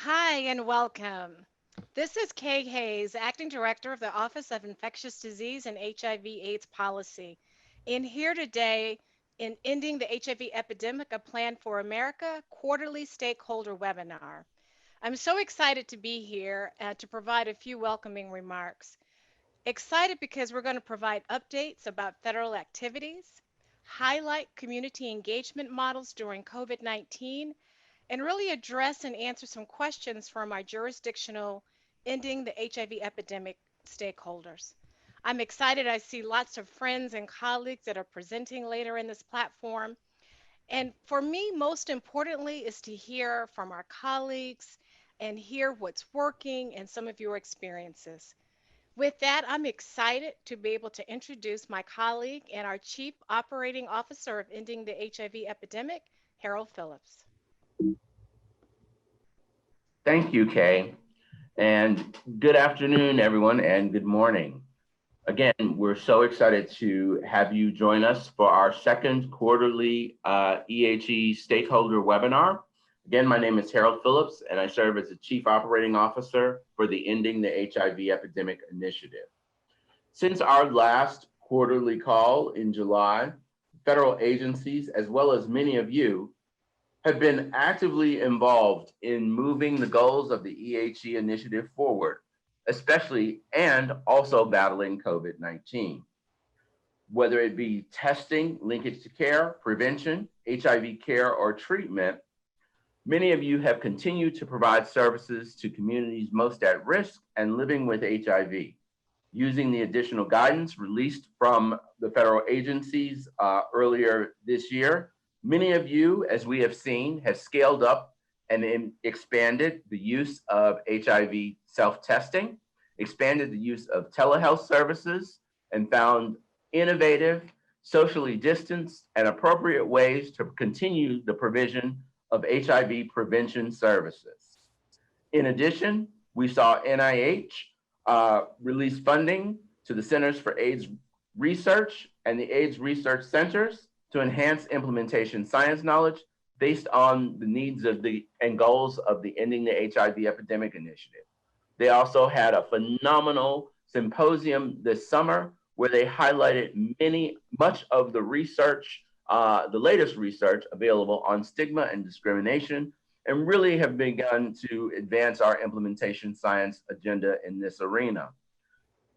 Hi and welcome. This is Kay Hayes, Acting Director of the Office of Infectious Disease and HIV/AIDS Policy. In here today in Ending the HIV Epidemic, a Plan for America quarterly stakeholder webinar. I'm so excited to be here to provide a few welcoming remarks. Excited because we're going to provide updates about federal activities, highlight community engagement models during COVID-19, and really address and answer some questions from our jurisdictional Ending the HIV Epidemic stakeholders. I'm excited. I see lots of friends and colleagues that are presenting later in this platform. And for me, most importantly, is to hear from our colleagues and hear what's working and some of your experiences. With that, I'm excited to be able to introduce my colleague and our Chief Operating Officer of Ending the HIV Epidemic, Harold Phillips. Thank you, Kay. And good afternoon, everyone, and good morning. Again, we're so excited to have you join us for our second quarterly EHE stakeholder webinar. Again, my name is Harold Phillips, and I serve as the Chief Operating Officer for the Ending the HIV Epidemic initiative. Since our last quarterly call in July, federal agencies, as well as many of you, have been actively involved in moving the goals of the EHE initiative forward, especially and also battling COVID-19. Whether it be testing, linkage to care, prevention, HIV care, or treatment, many of you have continued to provide services to communities most at risk and living with HIV. Using the additional guidance released from the federal agencies earlier this year, many of you, as we have seen, have scaled up and expanded the use of HIV self-testing, expanded the use of telehealth services, and found innovative, socially distanced, and appropriate ways to continue the provision of HIV prevention services. In addition, we saw NIH release funding to the Centers for AIDS Research and the AIDS Research Centers to enhance implementation science knowledge based on the needs of and goals of the Ending the HIV Epidemic initiative. They also had a phenomenal symposium this summer where they highlighted much of the research, the latest research available on stigma and discrimination, and really have begun to advance our implementation science agenda in this arena.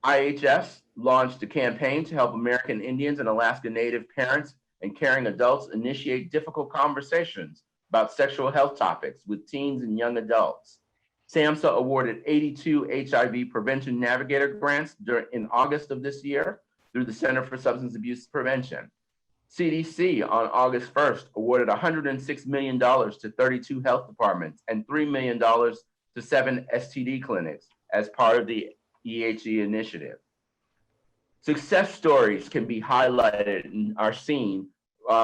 IHS launched a campaign to help American Indians and Alaska Native parents and caring adults initiate difficult conversations about sexual health topics with teens and young adults. SAMHSA awarded 82 HIV Prevention Navigator grants in August of this year through the Center for Substance Abuse Prevention. CDC on August 1st awarded $106 million to 32 health departments and $3 million to 7 STD clinics as part of the EHE initiative. Success stories can be highlighted and are seen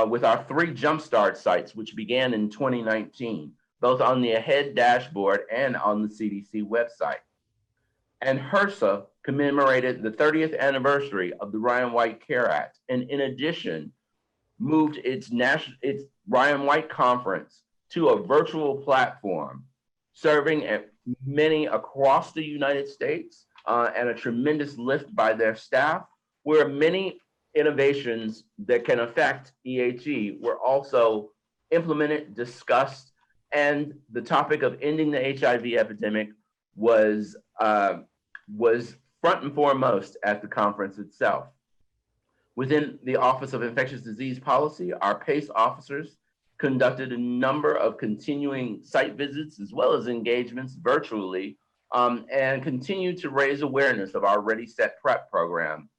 with our 3 Jumpstart sites, which began in 2019, both on the AHEAD dashboard and on the CDC website. And HRSA commemorated the 30th anniversary of the Ryan White Care Act, and in addition, moved its Ryan White Conference to a virtual platform, serving at many across the United States and a tremendous lift by their staff, where many innovations that can affect EHE were also implemented, discussed, and the topic of ending the HIV epidemic was front and foremost at the conference itself. Within the Office of Infectious Disease Policy, our PACE officers conducted a number of continuing site visits as well as engagements virtually and continue to raise awareness of our Ready, Set, Prep program.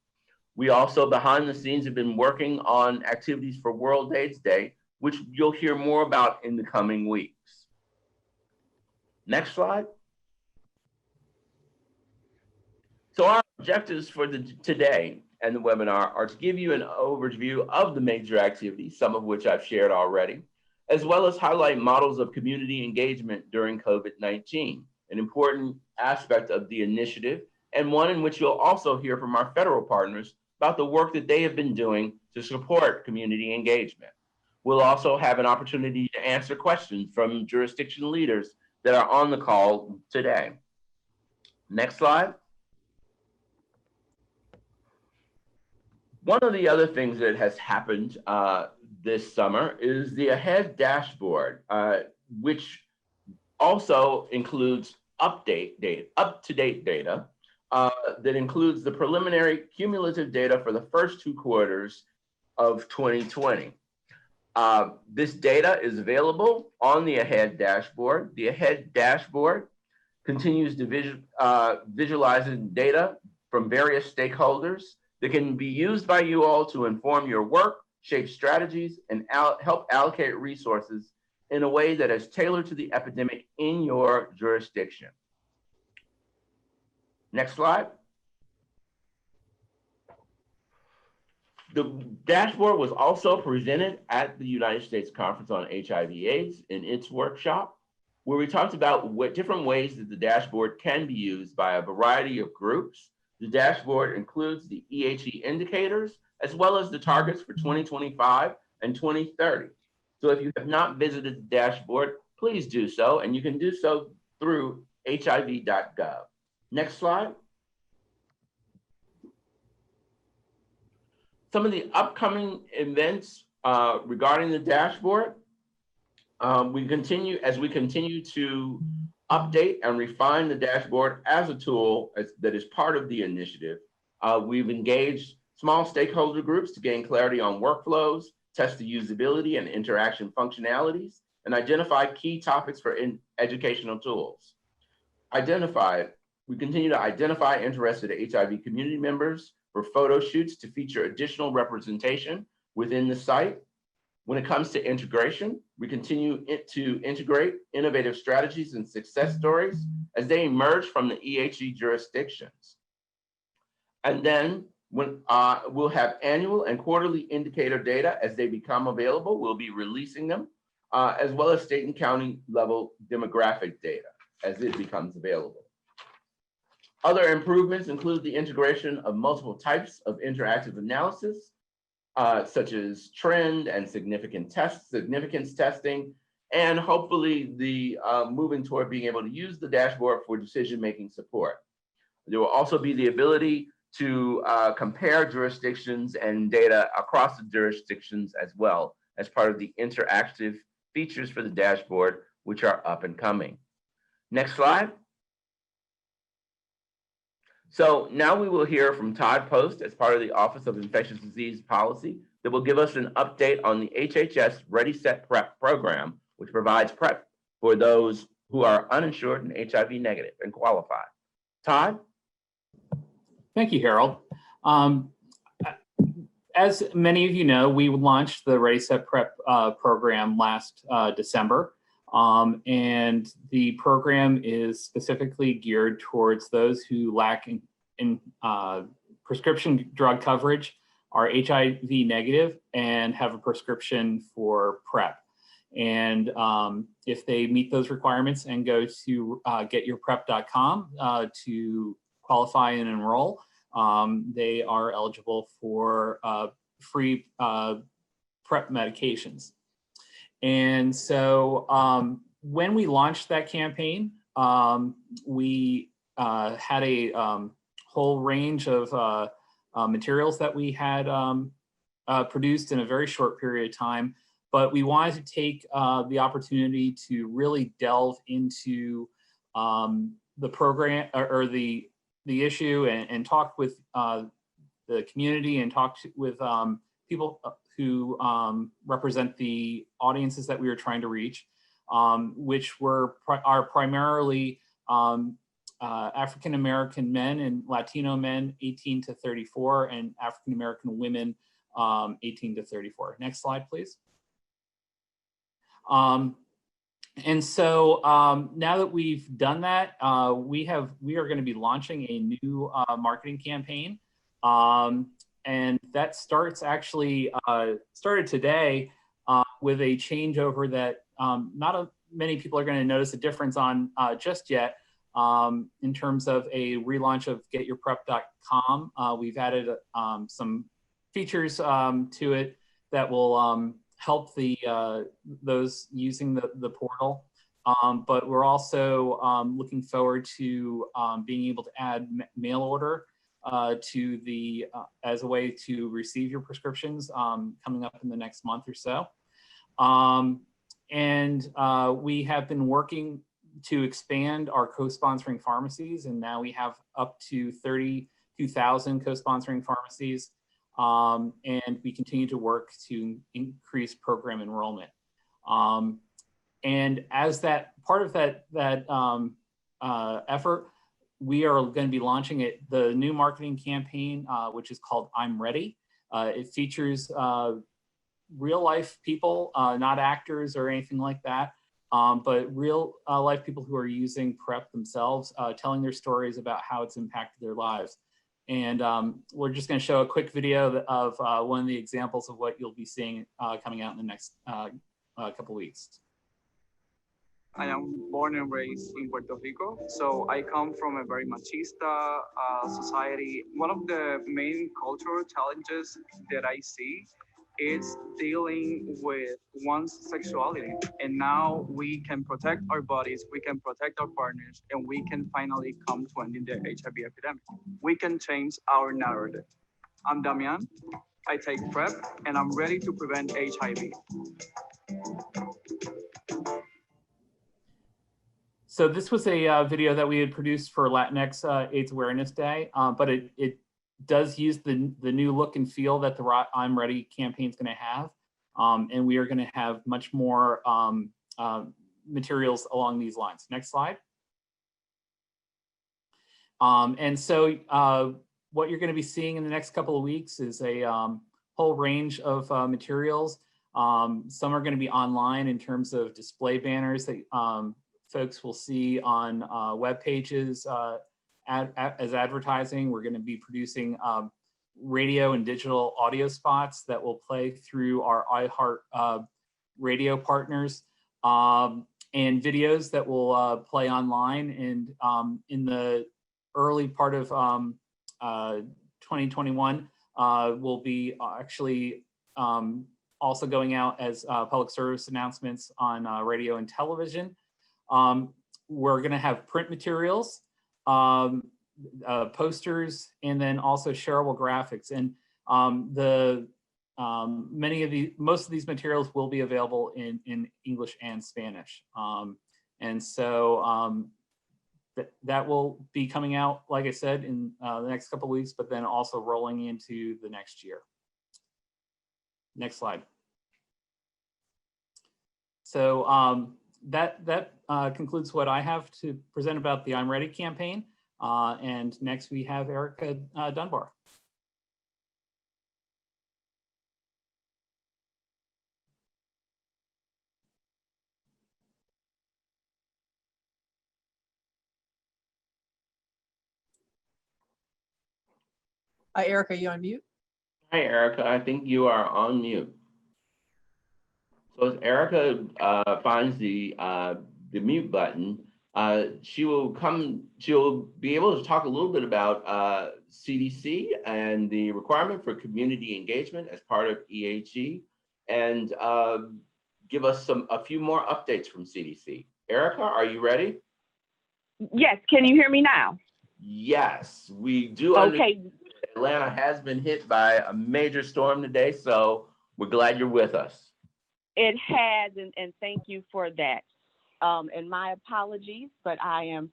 We also, behind the scenes, have been working on activities for World AIDS Day, which you'll hear more about in the coming weeks. Next slide. So our objectives for today and the webinar are to give you an overview of the major activities, some of which I've shared already, as well as highlight models of community engagement during COVID-19, an important aspect of the initiative, and one in which you'll also hear from our federal partners about the work that they have been doing to support community engagement. We'll also have an opportunity to answer questions from jurisdiction leaders that are on the call today. Next slide. One of the other things that has happened this summer is the EHE dashboard, which also includes up-to-date data that includes the preliminary cumulative data for the first 2 quarters of 2020. This data is available on the EHE dashboard. The EHE dashboard continues to visualizing data from various stakeholders that can be used by you all to inform your work, shape strategies, and help allocate resources in a way that is tailored to the epidemic in your jurisdiction. Next slide. The dashboard was also presented at the United States Conference on HIV/AIDS in its workshop, where we talked about what different ways that the dashboard can be used by a variety of groups. The dashboard includes the EHE indicators, as well as the targets for 2025 and 2030. So if you have not visited the dashboard, please do so, and you can do so through hiv.gov. Next slide. Some of the upcoming events regarding the dashboard, we continue to update and refine the dashboard as a tool that is part of the initiative. We've engaged small stakeholder groups to gain clarity on workflows, test the usability and interaction functionalities, and identify key topics for educational tools. We continue to identify interested HIV community members for photo shoots to feature additional representation within the site. When it comes to integration, we continue to integrate innovative strategies and success stories as they emerge from the EHE jurisdictions. And then we'll have annual and quarterly indicator data as they become available. We'll be releasing them, as well as state and county level demographic data as it becomes available. Other improvements include the integration of multiple types of interactive analysis, such as trend and significance testing, and hopefully the moving toward being able to use the dashboard for decision-making support. There will also be the ability to compare jurisdictions and data across the jurisdictions as well as part of the interactive features for the dashboard, which are up and coming. Next slide. So now we will hear from Todd Post as part of the Office of Infectious Disease Policy that will give us an update on the HHS Ready Set Prep program, which provides prep for those who are uninsured and HIV negative and qualify. Todd? Thank you, Harold. As many of you know, we launched the Ready Set Prep program last December. And the program is specifically geared towards those who lack in prescription drug coverage, are HIV negative, and have a prescription for PrEP. And if they meet those requirements and go to getyourprep.com to qualify and enroll, they are eligible for free PrEP medications. And so when we launched that campaign, we had a whole range of materials that we had produced in a very short period of time, but we wanted to take the opportunity to really delve into the program or the issue and talk with the community and talk with people who represent the audiences that we were trying to reach, which are primarily African-American men and Latino men 18 to 34 and African-American women 18 to 34. Next slide, please. And so now that we've done that, we are going to be launching a new marketing campaign. And that started today with a changeover that not many people are going to notice a difference on just yet in terms of a relaunch of getyourprep.com. We've added some features to it that will help those using the portal But we're also looking forward to being able to add mail order to the as a way to receive your prescriptions coming up in the next month or so. We have been working to expand our co-sponsoring pharmacies, and now we have up to 32,000 co-sponsoring pharmacies, and we continue to work to increase program enrollment. And as that part of that effort, we are going to be launching the new marketing campaign, which is called I'm Ready. It features real life people, not actors or anything like that, but real life people who are using PrEP themselves, telling their stories about how it's impacted their lives. And we're just going to show a quick video of one of the examples of what you'll be seeing coming out in the next couple weeks. I am born and raised in Puerto Rico, so I come from a very machista society. One of the main cultural challenges that I see is dealing with one's sexuality. And now we can protect our bodies, we can protect our partners, and we can finally come to ending the HIV epidemic. We can change our narrative. I'm Damian, I take PrEP, and I'm ready to prevent HIV. So this was a video that we had produced for Latinx AIDS Awareness Day, but it does use the new look and feel that the I'm Ready campaign is going to have. And we are going to have much more materials along these lines. Next slide. And so what you're going to be seeing in the next couple of weeks is a whole range of materials. Some are going to be online in terms of display banners that folks will see on web pages as advertising. We're going to be producing radio and digital audio spots that will play through our iHeart radio partners, and videos that will play online. And in the early part of 2021, we'll be actually also going out as public service announcements on radio and television. We're going to have print materials, posters, and then also shareable graphics. And most of these materials will be available in English and Spanish. And so that will be coming out, like I said, in the next couple of weeks, but then also rolling into the next year. Next slide. So that concludes what I have to present about the I'm Ready campaign. And next we have Erica Dunbar. Hi, Erica, you on mute? Hi, Erica. I think you are on mute. So as Erica finds the mute button, she'll be able to talk a little bit about CDC and the requirement for community engagement as part of EHE, and give us a few more updates from CDC. Erica, are you ready? Yes, can you hear me now? Yes, we do. Okay. Atlanta has been hit by a major storm today, so we're glad you're with us. It has, and thank you for that. And my apologies, but I am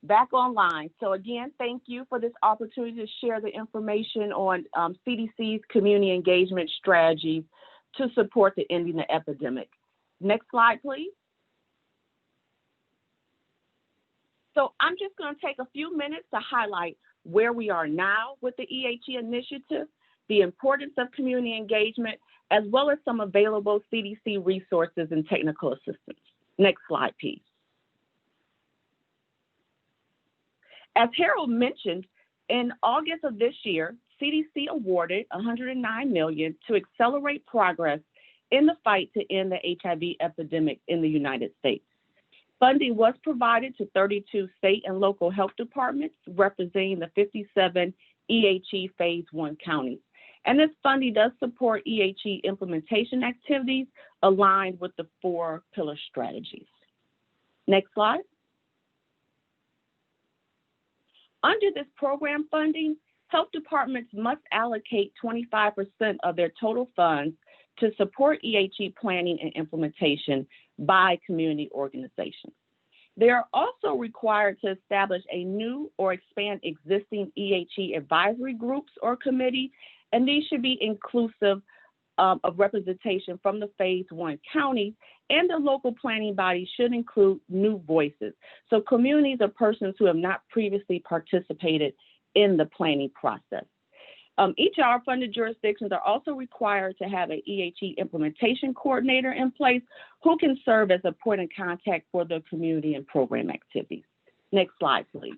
back online. So again, thank you for this opportunity to share the information on CDC's community engagement strategies to support the ending the epidemic. Next slide, please. So I'm just going to take a few minutes to highlight where we are now with the EHE initiative, the importance of community engagement, as well as some available CDC resources and technical assistance. Next slide, please. As Harold mentioned, in August of this year, CDC awarded $109 million to accelerate progress in the fight to end the HIV epidemic in the United States. Funding was provided to 32 state and local health departments representing the 57 EHE Phase 1 counties. And this funding does support EHE implementation activities aligned with the 4 pillar strategies. Next slide. Under this program funding, health departments must allocate 25% of their total funds to support EHE planning and implementation by community organizations. They are also required to establish a new or expand existing EHE advisory groups or committee, and these should be inclusive of representation from the phase 1 counties, and the local planning body should include new voices. So communities are persons who have not previously participated in the planning process. Each of our funded jurisdictions are also required to have an EHE implementation coordinator in place who can serve as a point of contact for the community and program activities. Next slide, please.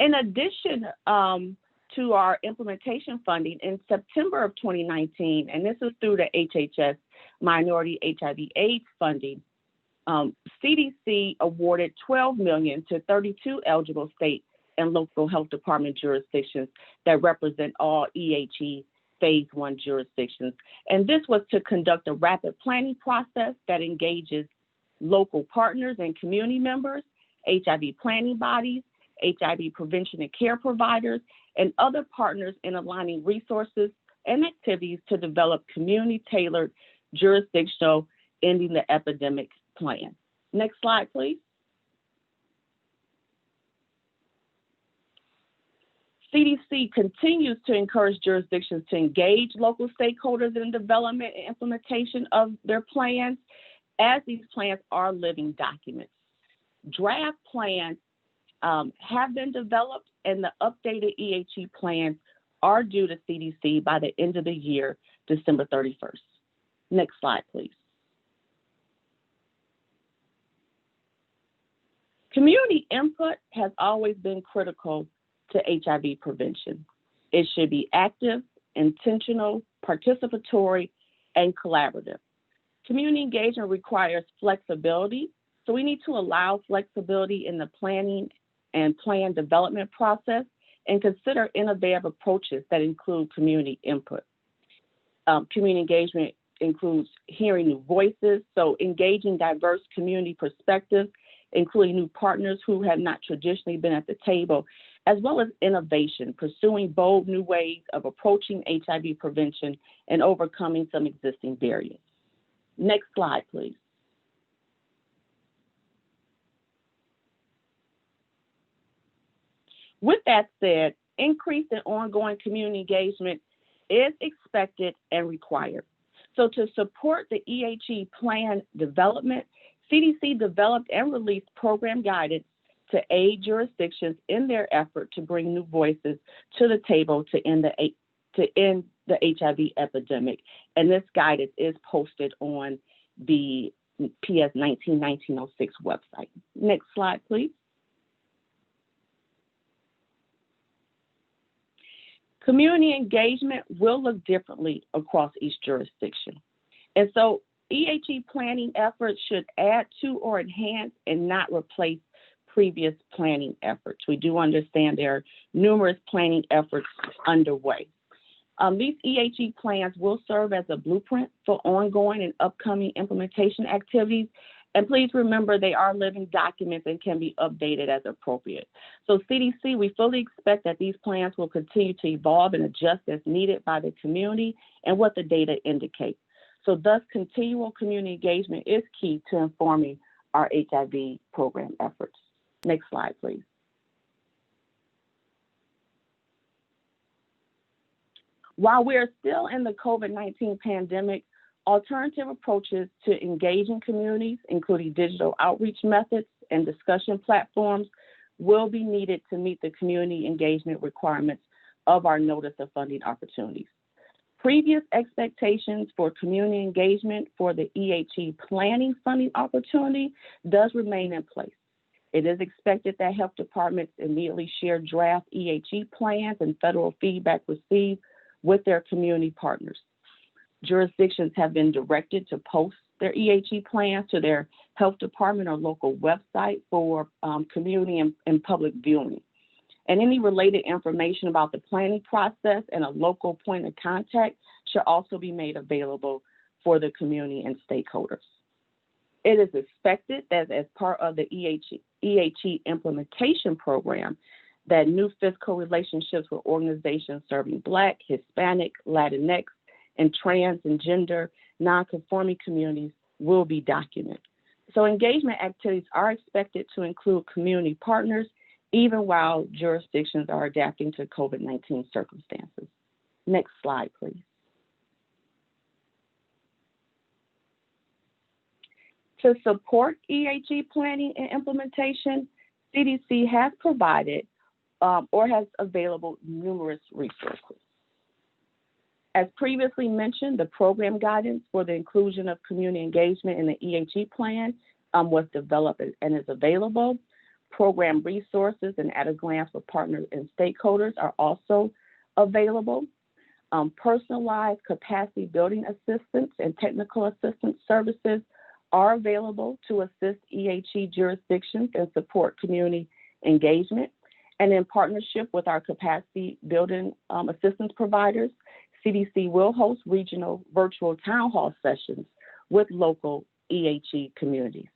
In addition to our implementation funding, in September of 2019, and this is through the HHS Minority HIV/AIDS funding, CDC awarded $12 million to 32 eligible state and local health department jurisdictions that represent all EHE phase 1 jurisdictions. And this was to conduct a rapid planning process that engages local partners and community members, HIV planning bodies, HIV prevention and care providers, and other partners in aligning resources and activities to develop community-tailored jurisdictional ending the epidemic plan. Next slide, please. CDC continues to encourage jurisdictions to engage local stakeholders in development and implementation of their plans, as these plans are living documents. Draft plans have been developed, and the updated EHE plans are due to CDC by the end of the year, December 31st. Next slide, please. Community input has always been critical to HIV prevention. It should be active, intentional, participatory, and collaborative. Community engagement requires flexibility, so we need to allow flexibility in the planning and plan development process and consider innovative approaches that include community input. Community engagement includes hearing new voices, so engaging diverse community perspectives, including new partners who have not traditionally been at the table, as well as innovation, pursuing bold new ways of approaching HIV prevention and overcoming some existing barriers. Next slide, please. With that said, increase in ongoing community engagement is expected and required. So to support the EHE plan development, CDC developed and released program guidance to aid jurisdictions in their effort to bring new voices to the table to end the HIV epidemic. And this guidance is posted on the PS 19-1906 website. Next slide, please. Community engagement will look differently across each jurisdiction. And so EHE planning efforts should add to or enhance and not replace previous planning efforts. We do understand there are numerous planning efforts underway. These EHE plans will serve as a blueprint for ongoing and upcoming implementation activities. And please remember, they are living documents and can be updated as appropriate. So CDC, we fully expect that these plans will continue to evolve and adjust as needed by the community and what the data indicates. So thus, continual community engagement is key to informing our HIV program efforts. Next slide, please. While we are still in the COVID-19 pandemic, alternative approaches to engaging communities, including digital outreach methods and discussion platforms, will be needed to meet the community engagement requirements of our Notice of Funding Opportunities. Previous expectations for community engagement for the EHE planning funding opportunity does remain in place. It is expected that health departments immediately share draft EHE plans and federal feedback received with their community partners. Jurisdictions have been directed to post their EHE plans to their health department or local website for community and public viewing. And any related information about the planning process and a local point of contact should also be made available for the community and stakeholders. It is expected that as part of the EHE implementation program, that new fiscal relationships with organizations serving Black, Hispanic, Latinx, and trans and gender non-conforming communities will be documented. So engagement activities are expected to include community partners, even while jurisdictions are adapting to COVID-19 circumstances. Next slide, please. To support EHE planning and implementation, CDC has provided or has available numerous resources. As previously mentioned, the program guidance for the inclusion of community engagement in the EHE plan was developed and is available. Program resources and at a glance for partners and stakeholders are also available. Personalized capacity building assistance and technical assistance services are available to assist EHE jurisdictions and support community engagement. And in partnership with our capacity building assistance providers, CDC will host regional virtual town hall sessions with local EHE communities.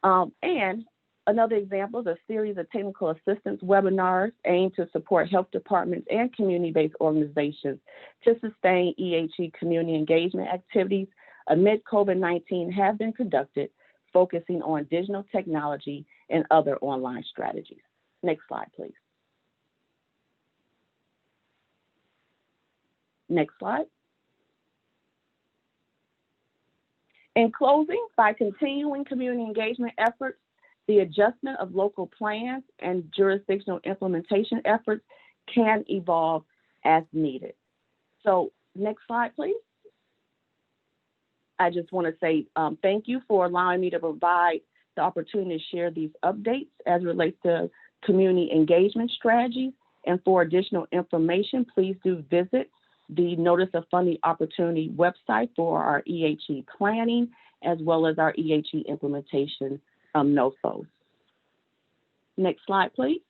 And another example is a series of technical assistance webinars aimed to support health departments and community-based organizations to sustain EHE community engagement activities amid COVID-19 have been conducted, focusing on digital technology and other online strategies. Next slide, please. Next slide. In closing, by continuing community engagement efforts, the adjustment of local plans and jurisdictional implementation efforts can evolve as needed. So next slide, please. I just want to say thank you for allowing me to provide the opportunity to share these updates as it relates to community engagement strategies. And for additional information, please do visit the Notice of Funding Opportunity website for our EHE planning, as well as our EHE implementation NOFOs. Next slide, please.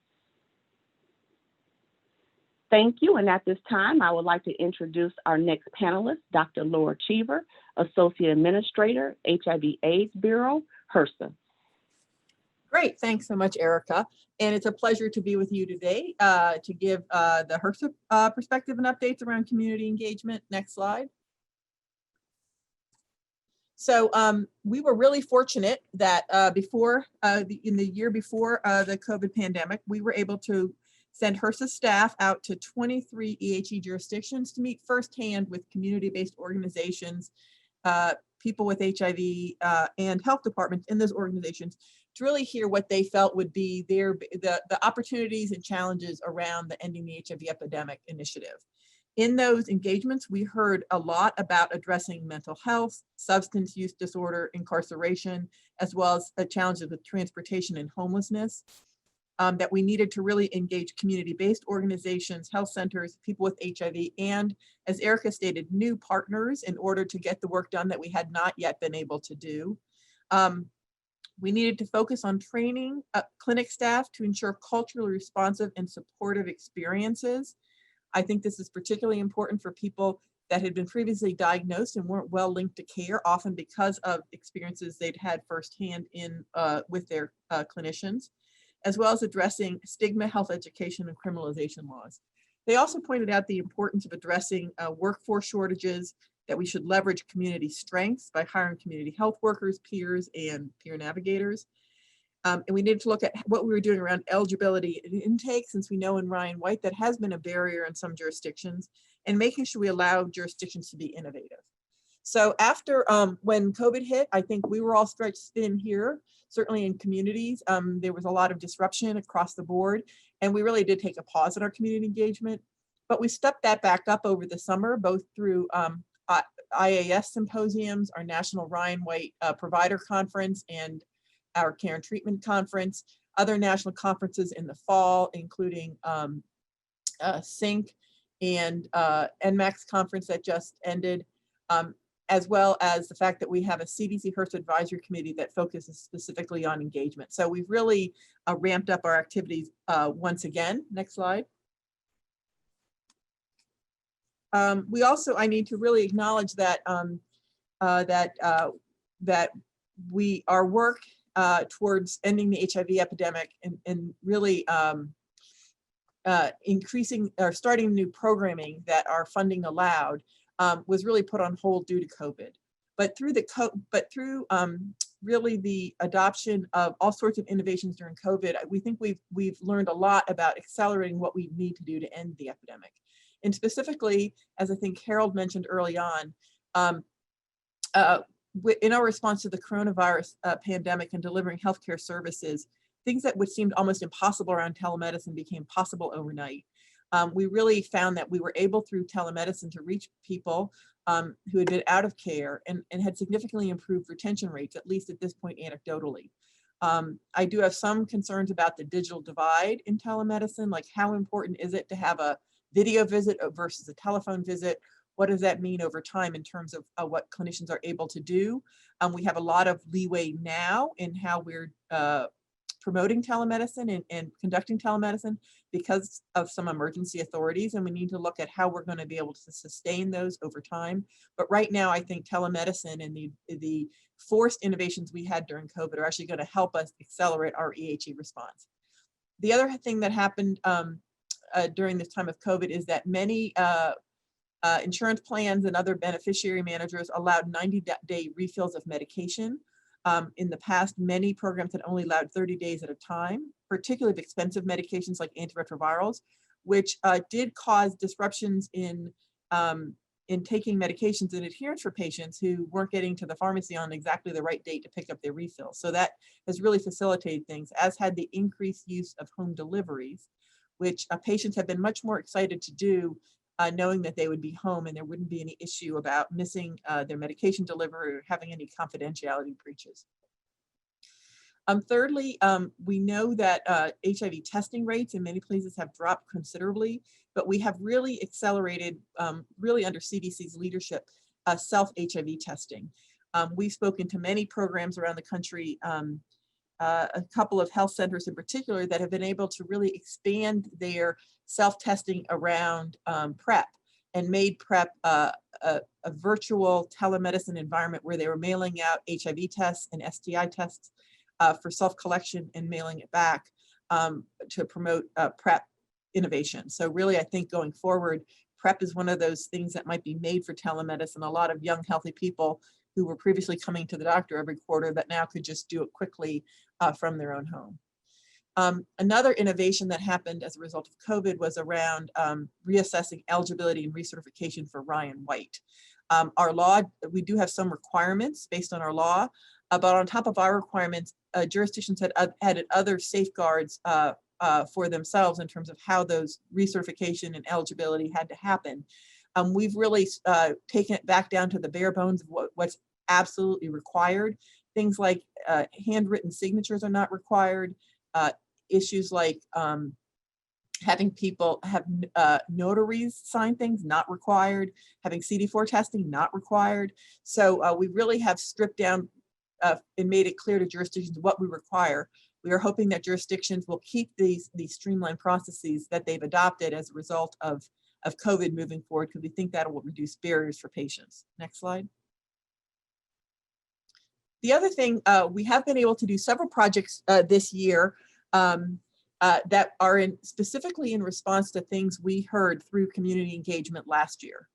Thank you, and at this time, I would like to introduce our next panelist, Dr. Laura Cheever, Associate Administrator, HIV/AIDS Bureau, HRSA. Great, thanks so much, Erica. And it's a pleasure to be with you today to give the HRSA perspective and updates around community engagement. Next slide. So we were really fortunate that in the year before the COVID pandemic, we were able to send HRSA staff out to 23 EHE jurisdictions to meet firsthand with community-based organizations, people with HIV, and health departments in those organizations to really hear what they felt would be the opportunities and challenges around the Ending the HIV Epidemic initiative. In those engagements, we heard a lot about addressing mental health, substance use disorder, incarceration, as well as the challenges with transportation and homelessness, that we needed to really engage community-based organizations, health centers, people with HIV, and, as Erica stated, new partners in order to get the work done that we had not yet been able to do. We needed to focus on training clinic staff to ensure culturally responsive and supportive experiences. I think this is particularly important for people that had been previously diagnosed and weren't well linked to care, often because of experiences they'd had firsthand with their clinicians, as well as addressing stigma, health education, and criminalization laws. They also pointed out the importance of addressing workforce shortages, that we should leverage community strengths by hiring community health workers, peers, and peer navigators. And we needed to look at what we were doing around eligibility and intake, since we know in Ryan White that has been a barrier in some jurisdictions, and making sure we allow jurisdictions to be innovative. So after when COVID hit, I think we were all stretched thin here, certainly in communities. There was a lot of disruption across the board, and we really did take a pause in our community engagement. But we stepped that back up over the summer, both through IAS symposiums, our National Ryan White Provider Conference, and our Care and Treatment Conference, other national conferences in the fall, including SYNC and NMAX conference that just ended, as well as the fact that we have a CDC HRSA advisory committee that focuses specifically on engagement. So we've really ramped up our activities once again. Next slide. I need to really acknowledge that that our work towards ending the HIV epidemic and really increasing or starting new programming that our funding allowed was really put on hold due to COVID. But through really the adoption of all sorts of innovations during COVID, we think we've learned a lot about accelerating what we need to do to end the epidemic. And specifically, as I think Harold mentioned early on, in our response to the coronavirus pandemic and delivering healthcare services, things that would seem almost impossible around telemedicine became possible overnight. We really found that we were able through telemedicine to reach people who had been out of care and had significantly improved retention rates, at least at this point anecdotally. I do have some concerns about the digital divide in telemedicine, like how important is it to have a video visit versus a telephone visit? What does that mean over time in terms of what clinicians are able to do? We have a lot of leeway now in how we're promoting telemedicine and conducting telemedicine because of some emergency authorities, and we need to look at how we're going to be able to sustain those over time. But right now, I think telemedicine and the forced innovations we had during COVID are actually going to help us accelerate our EHE response. The other thing that happened during this time of COVID is that many insurance plans and other beneficiary managers allowed 90-day refills of medication. In the past, many programs had only allowed 30 days at a time, particularly of expensive medications like antiretrovirals, which did cause disruptions in taking medications and adherence for patients who weren't getting to the pharmacy on exactly the right date to pick up their refill. So that has really facilitated things, as had the increased use of home deliveries, which patients have been much more excited to do, knowing that they would be home and there wouldn't be any issue about missing their medication delivery or having any confidentiality breaches. Thirdly, we know that HIV testing rates in many places have dropped considerably, but we have really accelerated, really under CDC's leadership, self-HIV testing. We've spoken to many programs around the country, a couple of health centers in particular that have been able to really expand their self-testing around PrEP and made PrEP a virtual telemedicine environment where they were mailing out HIV tests and STI tests for self-collection and mailing it back to promote PrEP innovation. So really, I think going forward, PrEP is one of those things that might be made for telemedicine. A lot of young, healthy people who were previously coming to the doctor every quarter that now could just do it quickly from their own home. Another innovation that happened as a result of COVID was around reassessing eligibility and recertification for Ryan White. Our law, we do have some requirements based on our law, but on top of our requirements, jurisdictions had added other safeguards for themselves in terms of how those recertification and eligibility had to happen. We've really taken it back down to the bare bones of what's absolutely required. Things like handwritten signatures are not required. Issues like having people have notaries sign things, not required. Having CD4 testing, not required. So we really have stripped down and made it clear to jurisdictions what we require. We are hoping that jurisdictions will keep these streamlined processes that they've adopted as a result of COVID moving forward, because we think that will reduce barriers for patients. Next slide. The other thing, we have been able to do several projects this year that are specifically in response to things we heard through community engagement last year.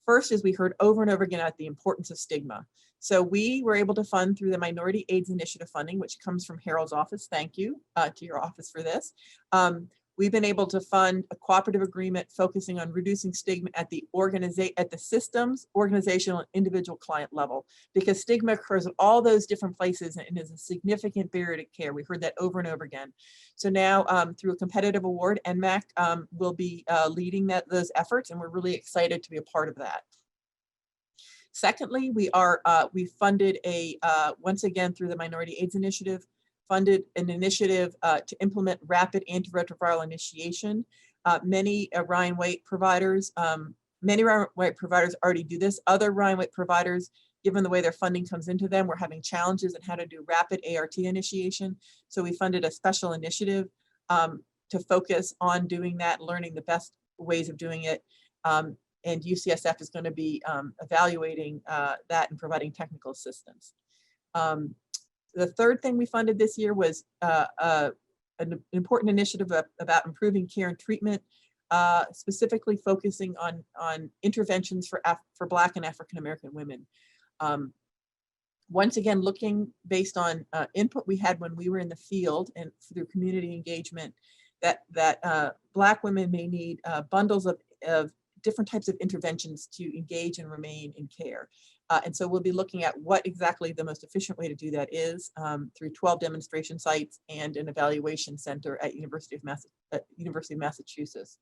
First is we heard over and over again about the importance of stigma. So we were able to fund through the Minority AIDS Initiative funding, which comes from Harold's office. Thank you to your office for this. We've been able to fund a cooperative agreement focusing on reducing stigma at the systems, organizational, and individual client level, because stigma occurs at all those different places and is a significant barrier to care. We heard that over and over again. So now through a competitive award, NMAC will be leading those efforts, and we're really excited to be a part of that. Secondly, we funded once again through the Minority AIDS Initiative, funded an initiative to implement rapid antiretroviral initiation. Many Ryan White providers already do this. Other Ryan White providers, given the way their funding comes into them, we're having challenges in how to do rapid ART initiation. So we funded a special initiative to focus on doing that, learning the best ways of doing it. UCSF is going to be evaluating that and providing technical assistance. The third thing we funded this year was an important initiative about improving care and treatment, specifically focusing on interventions for Black and African American women. Once again, looking based on input we had when we were in the field and through community engagement, that Black women may need bundles of different types of interventions to engage and remain in care. And so we'll be looking at what exactly the most efficient way to do that is through 12 demonstration sites and an evaluation center at University of Massachusetts.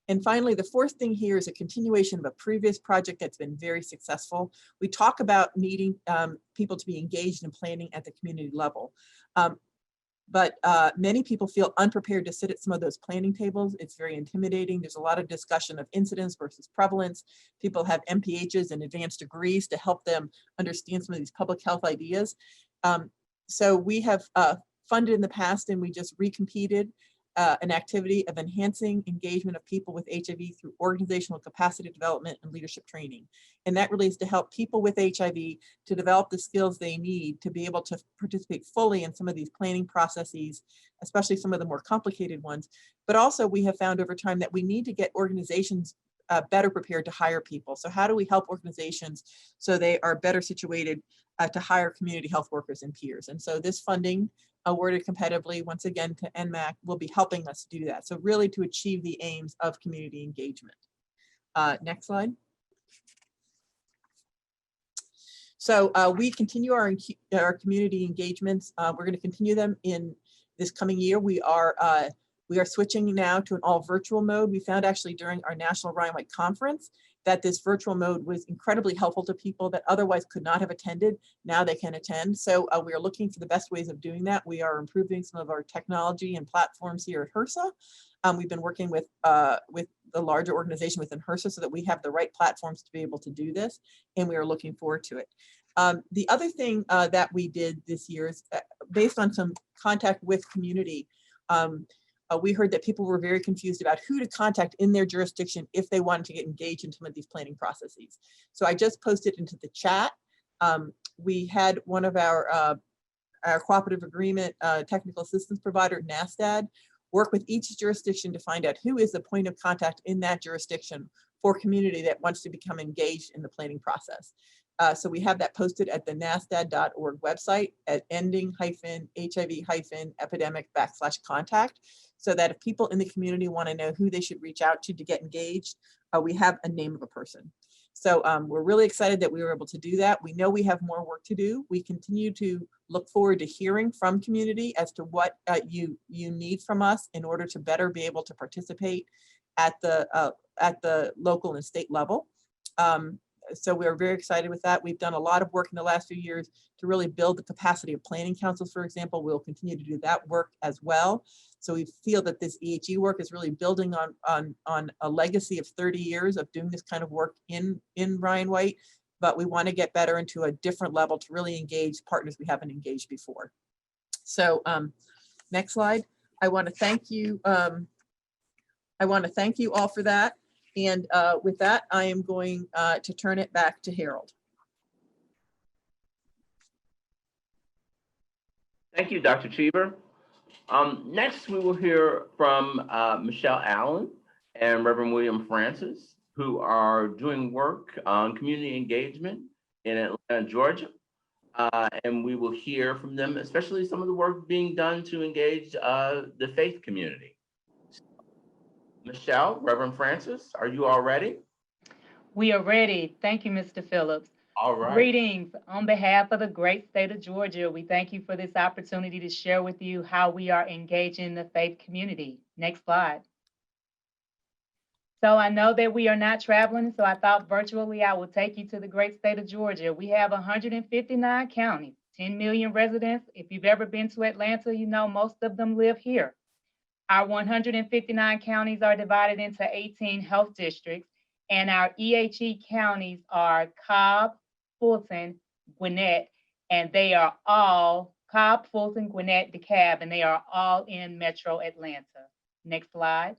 And finally, the fourth thing here is a continuation of a previous project that's been very successful. We talk about needing people to be engaged in planning at the community level. But many people feel unprepared to sit at some of those planning tables. It's very intimidating. There's a lot of discussion of incidence versus prevalence. People have MPHs and advanced degrees to help them understand some of these public health ideas. So we have funded in the past, and we just recompeted an activity of enhancing engagement of people with HIV through organizational capacity development and leadership training. And that really is to help people with HIV to develop the skills they need to be able to participate fully in some of these planning processes, especially some of the more complicated ones. But also we have found over time that we need to get organizations better prepared to hire people. So how do we help organizations so they are better situated to hire community health workers and peers? And so this funding awarded competitively, once again, to NMAC will be helping us do that. So really to achieve the aims of community engagement. Next slide. So we continue our community engagements. We're going to continue them in this coming year. We are switching now to an all virtual mode. We found actually during our National Ryan White Conference that this virtual mode was incredibly helpful to people that otherwise could not have attended. Now they can attend. So we are looking for the best ways of doing that. We are improving some of our technology and platforms here at HRSA. We've been working with the larger organization within HRSA so that we have the right platforms to be able to do this, and we are looking forward to it. The other thing that we did this year is based on some contact with community. We heard that people were very confused about who to contact in their jurisdiction if they wanted to get engaged in some of these planning processes. So I just posted into the chat. We had one of our cooperative agreement technical assistance provider, NASDAD, work with each jurisdiction to find out who is the point of contact in that jurisdiction for community that wants to become engaged in the planning process. So we have that posted at the nasdad.org website at ending-HIV-epidemic/contact, so that if people in the community want to know who they should reach out to get engaged, we have a name of a person. So we're really excited that we were able to do that. We know we have more work to do. We continue to look forward to hearing from community as to what you need from us in order to better be able to participate at the local and state level. So we're very excited with that. We've done a lot of work in the last few years to really build the capacity of planning councils, for example. We'll continue to do that work as well. So we feel that this EHE work is really building on a legacy of 30 years of doing this kind of work in Ryan White, but we want to get better into a different level to really engage partners we haven't engaged before. So next slide. I want to thank you. I want to thank you all for that. And with that, I am going to turn it back to Harold. Thank you, Dr. Cheever. Next, we will hear from Michelle Allen and Reverend William Francis, who are doing work on community engagement in Atlanta, Georgia. And we will hear from them, especially some of the work being done to engage the faith community. Michelle, Reverend Francis, are you all ready? We are ready. Thank you, Mr. Phillips. All right. Greetings. On behalf of the great state of Georgia, we thank you for this opportunity to share with you how we are engaging the faith community. Next slide. So I know that we are not traveling, so I thought virtually I would take you to the great state of Georgia. We have 159 counties, 10 million residents. If you've ever been to Atlanta, you know most of them live here. Our 159 counties are divided into 18 health districts, and our EHE counties are Cobb, Fulton, Gwinnett, and they are all Cobb, Fulton, Gwinnett, DeKalb, and they are all in Metro Atlanta. Next slide.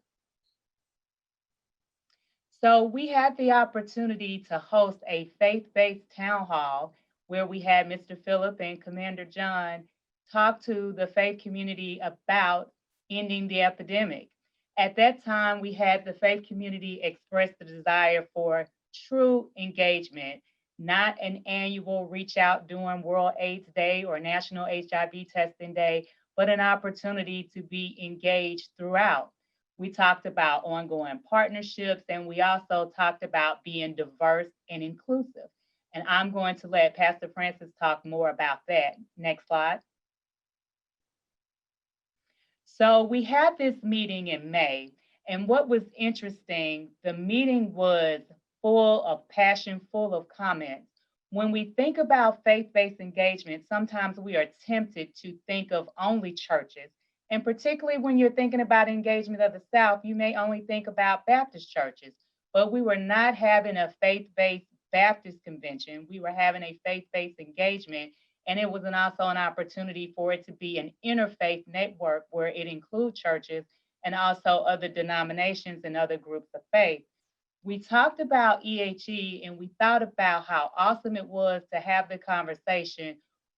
So we had the opportunity to host a faith-based town hall where we had Mr. Phillip and Commander John talk to the faith community about ending the epidemic. At that time, we had the faith community express the desire for true engagement, not an annual reach out during World AIDS Day or National HIV Testing Day, but an opportunity to be engaged throughout. We talked about ongoing partnerships, and we also talked about being diverse and inclusive. And I'm going to let Pastor Francis talk more about that. Next slide. So we had this meeting in May, and what was interesting, the meeting was full of passion, full of comments. When we think about faith-based engagement, sometimes we are tempted to think of only churches. And particularly when you're thinking about engagement of the South, you may only think about Baptist churches. But we were not having a faith-based Baptist convention. We were having a faith-based engagement. And it was also an opportunity for it to be an interfaith network where it includes churches and also other denominations and other groups of faith. We talked about EHE and we thought about how awesome it was to have the conversation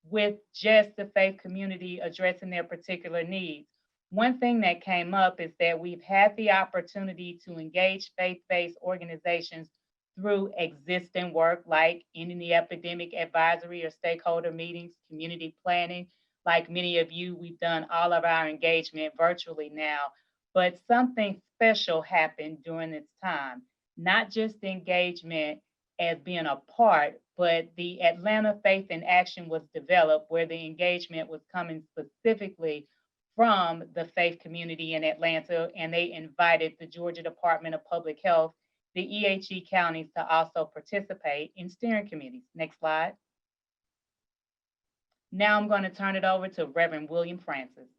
with just the faith community addressing their particular needs. One thing that came up is that we've had the opportunity to engage faith-based organizations through existing work like Ending the Epidemic Advisory or Stakeholder meetings, community planning. Like many of you, we've done all of our engagement virtually now, but something special happened during this time. Not just engagement as being a part, but the Atlanta Faith in Action was developed where the engagement was coming specifically from the faith community in Atlanta, and they invited the Georgia Department of Public Health, the EHE counties to also participate in steering committees. Next slide. Now I'm going to turn it over to Reverend William Francis.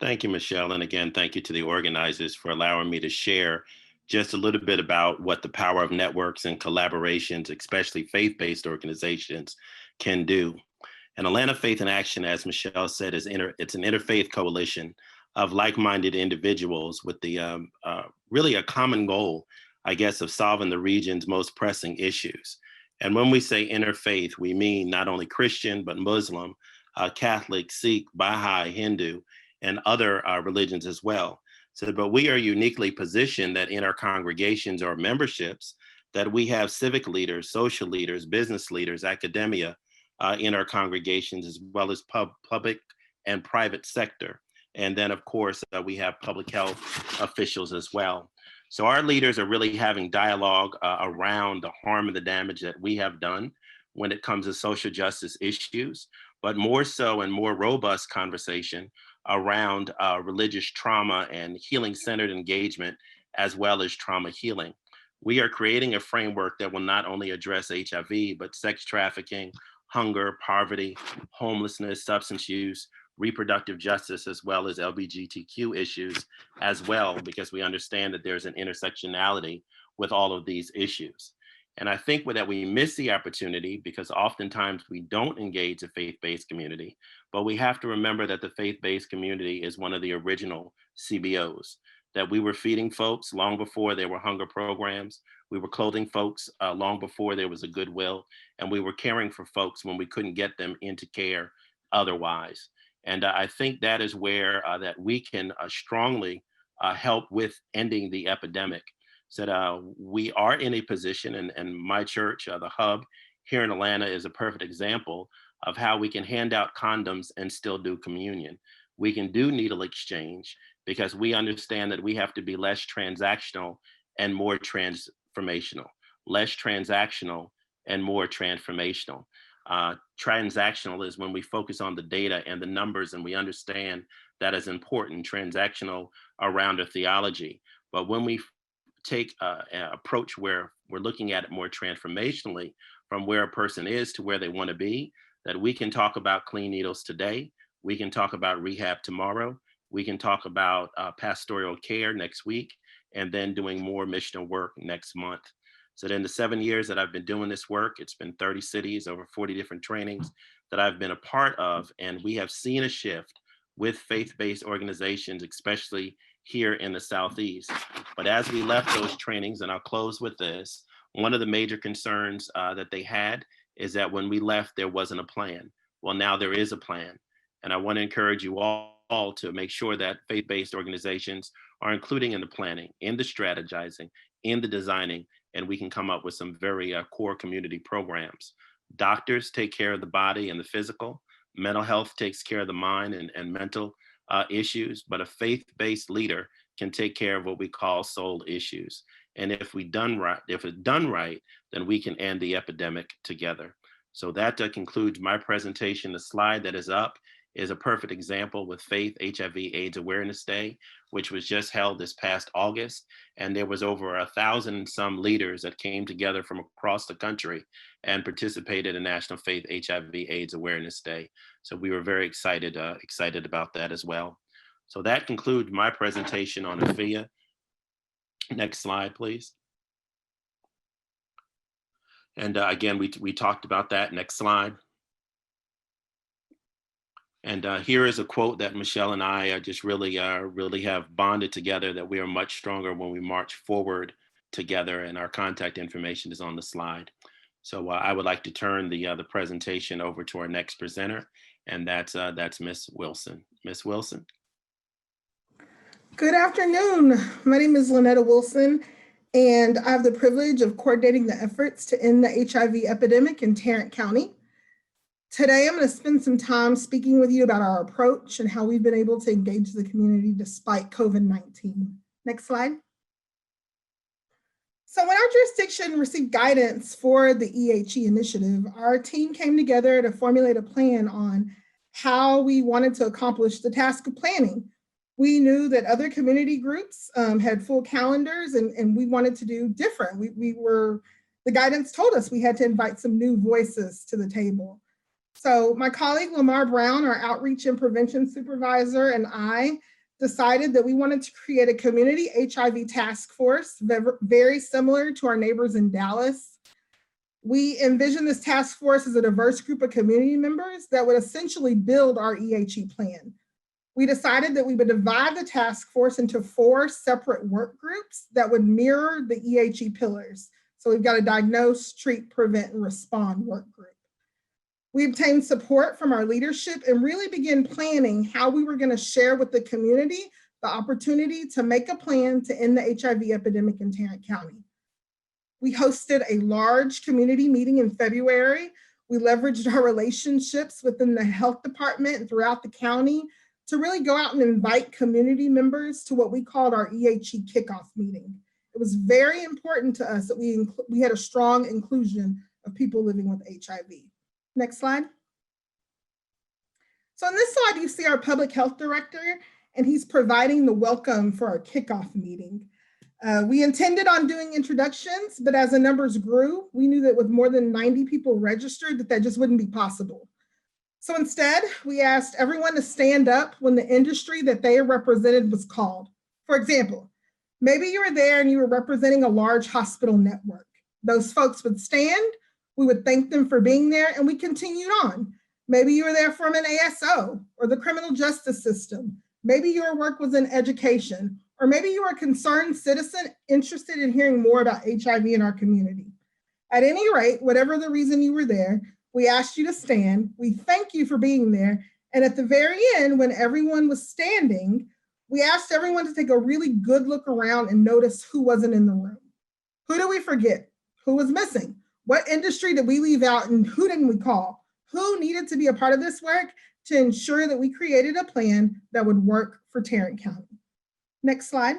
Thank you, Michelle. And again, thank you to the organizers for allowing me to share just a little bit about what the power of networks and collaborations, especially faith-based organizations, can do. And Atlanta Faith in Action, as Michelle said, it's an interfaith coalition of like-minded individuals with the really a common goal, I guess, of solving the region's most pressing issues. And when we say interfaith, we mean not only Christian, but Muslim, Catholic, Sikh, Baha'i, Hindu, and other religions as well. So, but we are uniquely positioned that in our congregations or memberships, that we have civic leaders, social leaders, business leaders, academia in our congregations, as well as public and private sector. And then, of course, we have public health officials as well. So our leaders are really having dialogue around the harm and the damage that we have done when it comes to social justice issues, but more so and more robust conversation around religious trauma and healing-centered engagement, as well as trauma healing. We are creating a framework that will not only address HIV, but sex trafficking, hunger, poverty, homelessness, substance use, reproductive justice, as well as LGBTQ issues as well, because we understand that there's an intersectionality with all of these issues. And I think that we miss the opportunity because oftentimes we don't engage the faith-based community, but we have to remember that the faith-based community is one of the original CBOs, that we were feeding folks long before there were hunger programs. We were clothing folks long before there was a Goodwill, and we were caring for folks when we couldn't get them into care otherwise. And I think that is where that we can strongly help with ending the epidemic. So that we are in a position, and my church, the Hub here in Atlanta, is a perfect example of how we can hand out condoms and still do communion. We can do needle exchange because we understand that we have to be less transactional and more transformational. Less transactional and more transformational. Transactional is when we focus on the data and the numbers, and we understand that is important. Transactional around a theology. But when we take an approach where we're looking at it more transformationally from where a person is to where they want to be, that we can talk about clean needles today, we can talk about rehab tomorrow, we can talk about pastoral care next week, and then doing more missional work next month. So in the 7 years that I've been doing this work, it's been 30 cities, over 40 different trainings that I've been a part of, and we have seen a shift with faith-based organizations, especially here in the Southeast. But as we left those trainings, and I'll close with this, one of the major concerns that they had is that when we left, there wasn't a plan. Well, now there is a plan. And I want to encourage you all to make sure that faith-based organizations are including in the planning, in the strategizing, in the designing, and we can come up with some very core community programs. Doctors take care of the body and the physical. Mental health takes care of the mind and mental issues, but a faith-based leader can take care of what we call soul issues. And if it's done right, then we can end the epidemic together. So that concludes my presentation. The slide that is up is a perfect example with Faith HIV/AIDS Awareness Day, which was just held this past August. And there was over 1,000 and some leaders that came together from across the country and participated in National Faith HIV/AIDS Awareness Day. So we were very excited about that as well. So that concludes my presentation on AFIA. Next slide, please. And again, we talked about that. Next slide. And here is a quote that Michelle and I just really have bonded together, that we are much stronger when we march forward together, and our contact information is on the slide. So I would like to turn the presentation over to our next presenter, and that's Ms. Wilson. Ms. Wilson. Good afternoon. My name is Lynetta Wilson, and I have the privilege of coordinating the efforts to end the HIV epidemic in Tarrant County. Today, I'm going to spend some time speaking with you about our approach and how we've been able to engage the community despite COVID-19. Next slide. So when our jurisdiction received guidance for the EHE initiative, our team came together to formulate a plan on how we wanted to accomplish the task of planning. We knew that other community groups had full calendars, and we wanted to do different. The guidance told us we had to invite some new voices to the table. So my colleague Lamar Brown, our outreach and prevention supervisor, and I decided that we wanted to create a community HIV task force, very similar to our neighbors in Dallas. We envisioned this task force as a diverse group of community members that would essentially build our EHE plan. We decided that we would divide the task force into 4 separate work groups that would mirror the EHE pillars. So we've got a diagnose, treat, prevent, and respond work group. We obtained support from our leadership and really began planning how we were going to share with the community the opportunity to make a plan to end the HIV epidemic in Tarrant County. We hosted a large community meeting in February. We leveraged our relationships within the health department and throughout the county to really go out and invite community members to what we called our EHE kickoff meeting. It was very important to us that we had a strong inclusion of people living with HIV. Next slide. So on this slide, you see our public health director, and he's providing the welcome for our kickoff meeting. We intended on doing introductions, but as the numbers grew, we knew that with more than 90 people registered, that just wouldn't be possible. So instead, we asked everyone to stand up when the industry that they represented was called. For example, maybe you were there and you were representing a large hospital network. Those folks would stand, we would thank them for being there, and we continued on. Maybe you were there from an ASO or the criminal justice system. Maybe your work was in education, or maybe you were a concerned citizen interested in hearing more about HIV in our community. At any rate, whatever the reason you were there, we asked you to stand. We thank you for being there. And at the very end, when everyone was standing, we asked everyone to take a really good look around and notice who wasn't in the room. Who did we forget? Who was missing? What industry did we leave out, and who didn't we call? Who needed to be a part of this work to ensure that we created a plan that would work for Tarrant County? Next slide.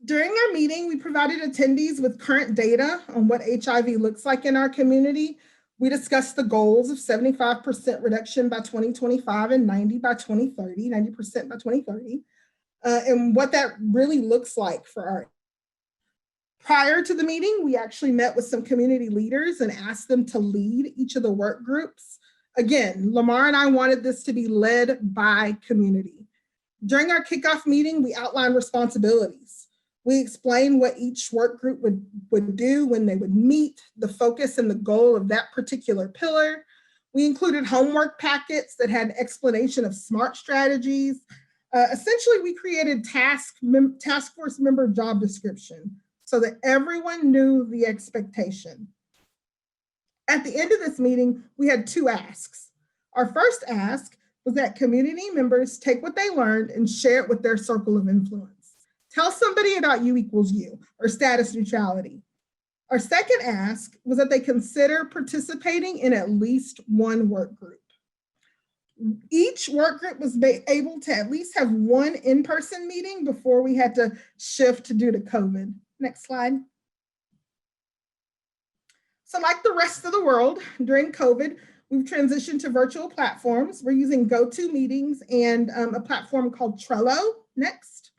During our meeting, we provided attendees with current data on what HIV looks like in our community. We discussed the goals of 75% reduction by 2025 and 90% by 2030, and what that really looks like for our. Prior to the meeting, we actually met with some community leaders and asked them to lead each of the work groups. Again, Lamar and I wanted this to be led by community. During our kickoff meeting, we outlined responsibilities. We explained what each work group would do when they would meet, the focus and the goal of that particular pillar. We included homework packets that had explanation of SMART strategies, Essentially, we created task force member job description so that everyone knew the expectation. At the end of this meeting, we had 2 asks. Our first ask was that community members take what they learned and share it with their circle of influence. Tell somebody about U equals U or status neutrality. Our second ask was that they consider participating in at least one work group. Each work group was able to at least have one in-person meeting before we had to shift due to COVID. Next slide. So like the rest of the world, during COVID, we've transitioned to virtual platforms. We're using GoToMeetings and a platform called Trello. Next.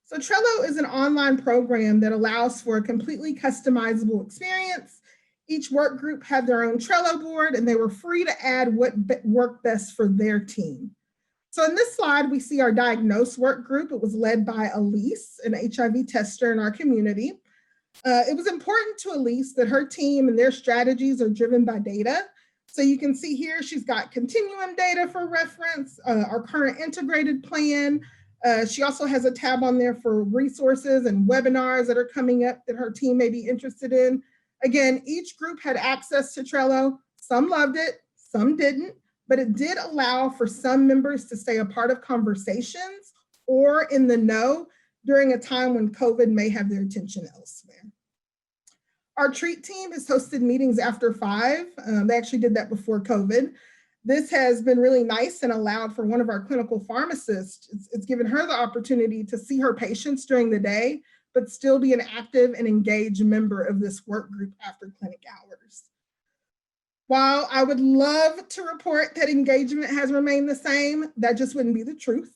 So Trello is an online program that allows for a completely customizable experience. Each work group had their own Trello board and they were free to add what worked best for their team. So in this slide, we see our diagnose work group. It was led by Elise, an HIV tester in our community. It was important to Elise that her team and their strategies are driven by data. So you can see here, she's got continuum data for reference, our current integrated plan. She also has a tab on there for resources and webinars that are coming up that her team may be interested in. Again, each group had access to Trello. Some loved it, some didn't, but it did allow for some members to stay a part of conversations or in the know during a time when COVID may have their attention elsewhere. Our treat team has hosted meetings after 5. They actually did that before COVID. This has been really nice and allowed for one of our clinical pharmacists. It's given her the opportunity to see her patients during the day, but still be an active and engaged member of this work group after clinic hours. While I would love to report that engagement has remained the same, that just wouldn't be the truth.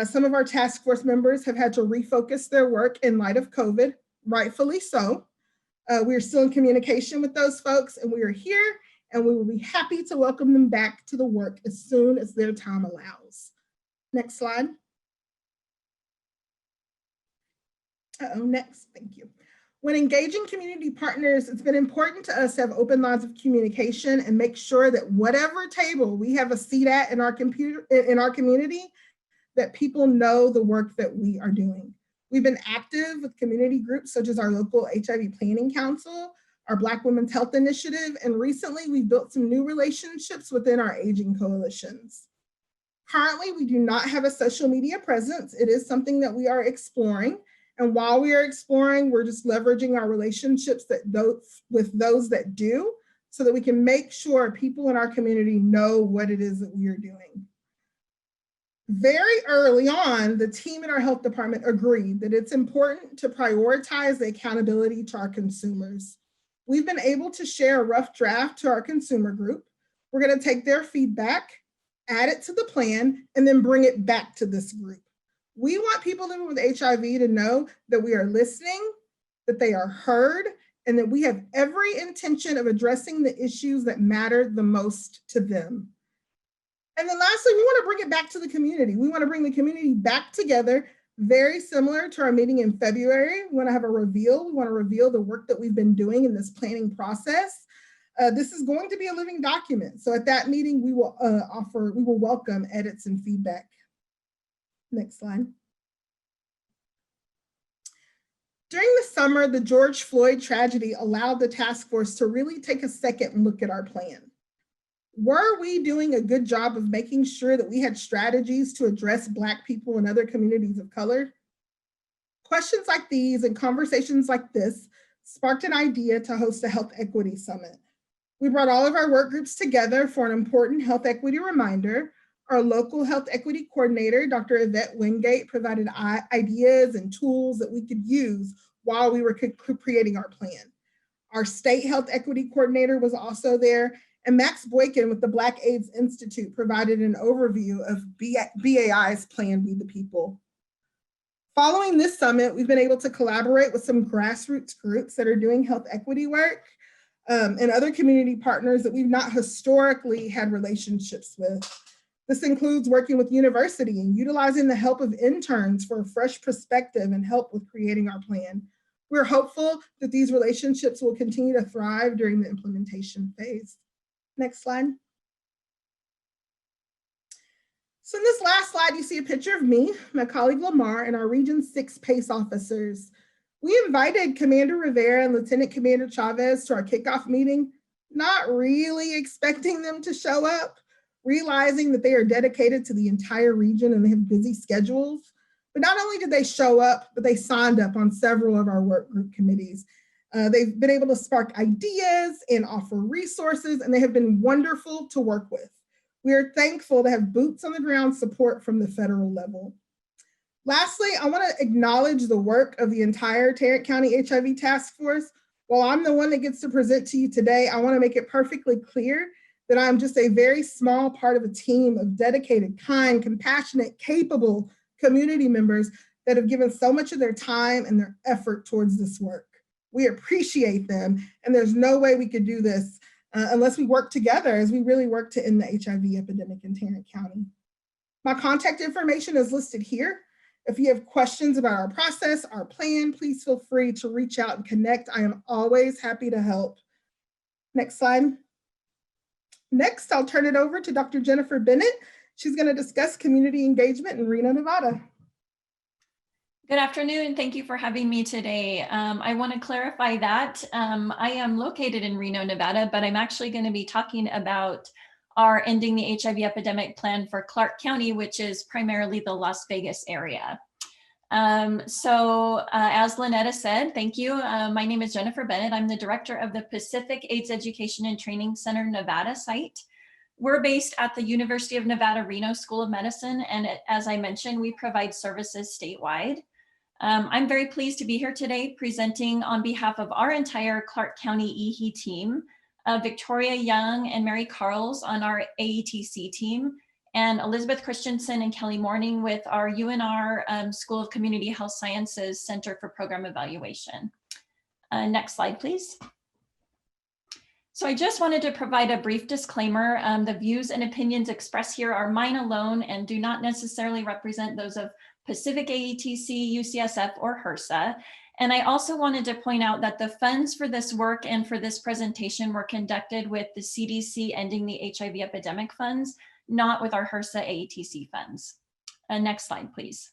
Some of our task force members have had to refocus their work in light of COVID, rightfully so. We are still in communication with those folks and we are here and we will be happy to welcome them back to the work as soon as their time allows. Next slide. Next, thank you. When engaging community partners, it's been important to us to have open lines of communication and make sure that whatever table we have a seat at in our community, that people know the work that we are doing. We've been active with community groups such as our local HIV Planning Council, our Black Women's Health Initiative, and recently we've built some new relationships within our aging coalitions. Currently, we do not have a social media presence. It is something that we are exploring. And while we are exploring, we're just leveraging our relationships with those that do, so that we can make sure people in our community know what it is that we are doing. Very early on, the team in our health department agreed that it's important to prioritize the accountability to our consumers. We've been able to share a rough draft to our consumer group. We're going to take their feedback, add it to the plan, and then bring it back to this group. We want people living with HIV to know that we are listening, that they are heard, and that we have every intention of addressing the issues that matter the most to them. And then lastly, we want to bring it back to the community. We want to bring the community back together, very similar to our meeting in February. We want to have a reveal. We want to reveal the work that we've been doing in this planning process. This is going to be a living document. So at that meeting, we will welcome edits and feedback. Next slide. During the summer, the George Floyd tragedy allowed the task force to really take a second look at our plan. Were we doing a good job of making sure that we had strategies to address Black people and other communities of color? Questions like these and conversations like this sparked an idea to host a health equity summit. We brought all of our work groups together for an important health equity reminder. Our local health equity coordinator, Dr. Yvette Wingate, provided ideas and tools that we could use while we were creating our plan. Our state health equity coordinator was also there, and Max Boykin with the Black AIDS Institute provided an overview of BAI's plan, We the People. Following this summit, we've been able to collaborate with some grassroots groups that are doing health equity work and other community partners that we've not historically had relationships with. This includes working with university and utilizing the help of interns for a fresh perspective and help with creating our plan. We're hopeful that these relationships will continue to thrive during the implementation phase. Next slide. So in this last slide, you see a picture of me, my colleague Lamar, and our Region 6 PACE officers. We invited Commander Rivera and Lieutenant Commander Chavez to our kickoff meeting, not really expecting them to show up, realizing that they are dedicated to the entire region and they have busy schedules. But not only did they show up, but they signed up on several of our work group committees. They've been able to spark ideas and offer resources, and they have been wonderful to work with. We are thankful to have boots on the ground support from the federal level. Lastly, I want to acknowledge the work of the entire Tarrant County HIV Task Force. While I'm the one that gets to present to you today, I want to make it perfectly clear that I'm just a very small part of a team of dedicated, kind, compassionate, capable community members that have given so much of their time and their effort towards this work. We appreciate them, and there's no way we could do this unless we work together as we really work to end the HIV epidemic in Tarrant County. My contact information is listed here. If you have questions about our process, our plan, please feel free to reach out and connect. I am always happy to help. Next slide. Next, I'll turn it over to Dr. Jennifer Bennett. She's going to discuss community engagement in Reno, Nevada. Good afternoon. Thank you for having me today. I want to clarify that I am located in Reno, Nevada, but I'm actually going to be talking about our Ending the HIV Epidemic plan for Clark County, which is primarily the Las Vegas area. As Lynetta said, thank you. My name is Jennifer Bennett. I'm the director of the Pacific AIDS Education and Training Center Nevada site. We're based at the University of Nevada, Reno School of Medicine. And as I mentioned, we provide services statewide. I'm very pleased to be here today presenting on behalf of our entire Clark County EHE team, Victoria Young and Mary Carls on our AETC team, and Elizabeth Christensen and Kelly Morning with our UNR School of Community Health Sciences Center for Program Evaluation. Next slide, please. So I just wanted to provide a brief disclaimer. The views and opinions expressed here are mine alone and do not necessarily represent those of Pacific AETC, UCSF, or HRSA. And I also wanted to point out that the funds for this work and for this presentation were conducted with the CDC Ending the HIV Epidemic funds, not with our HRSA AETC funds. Next slide, please.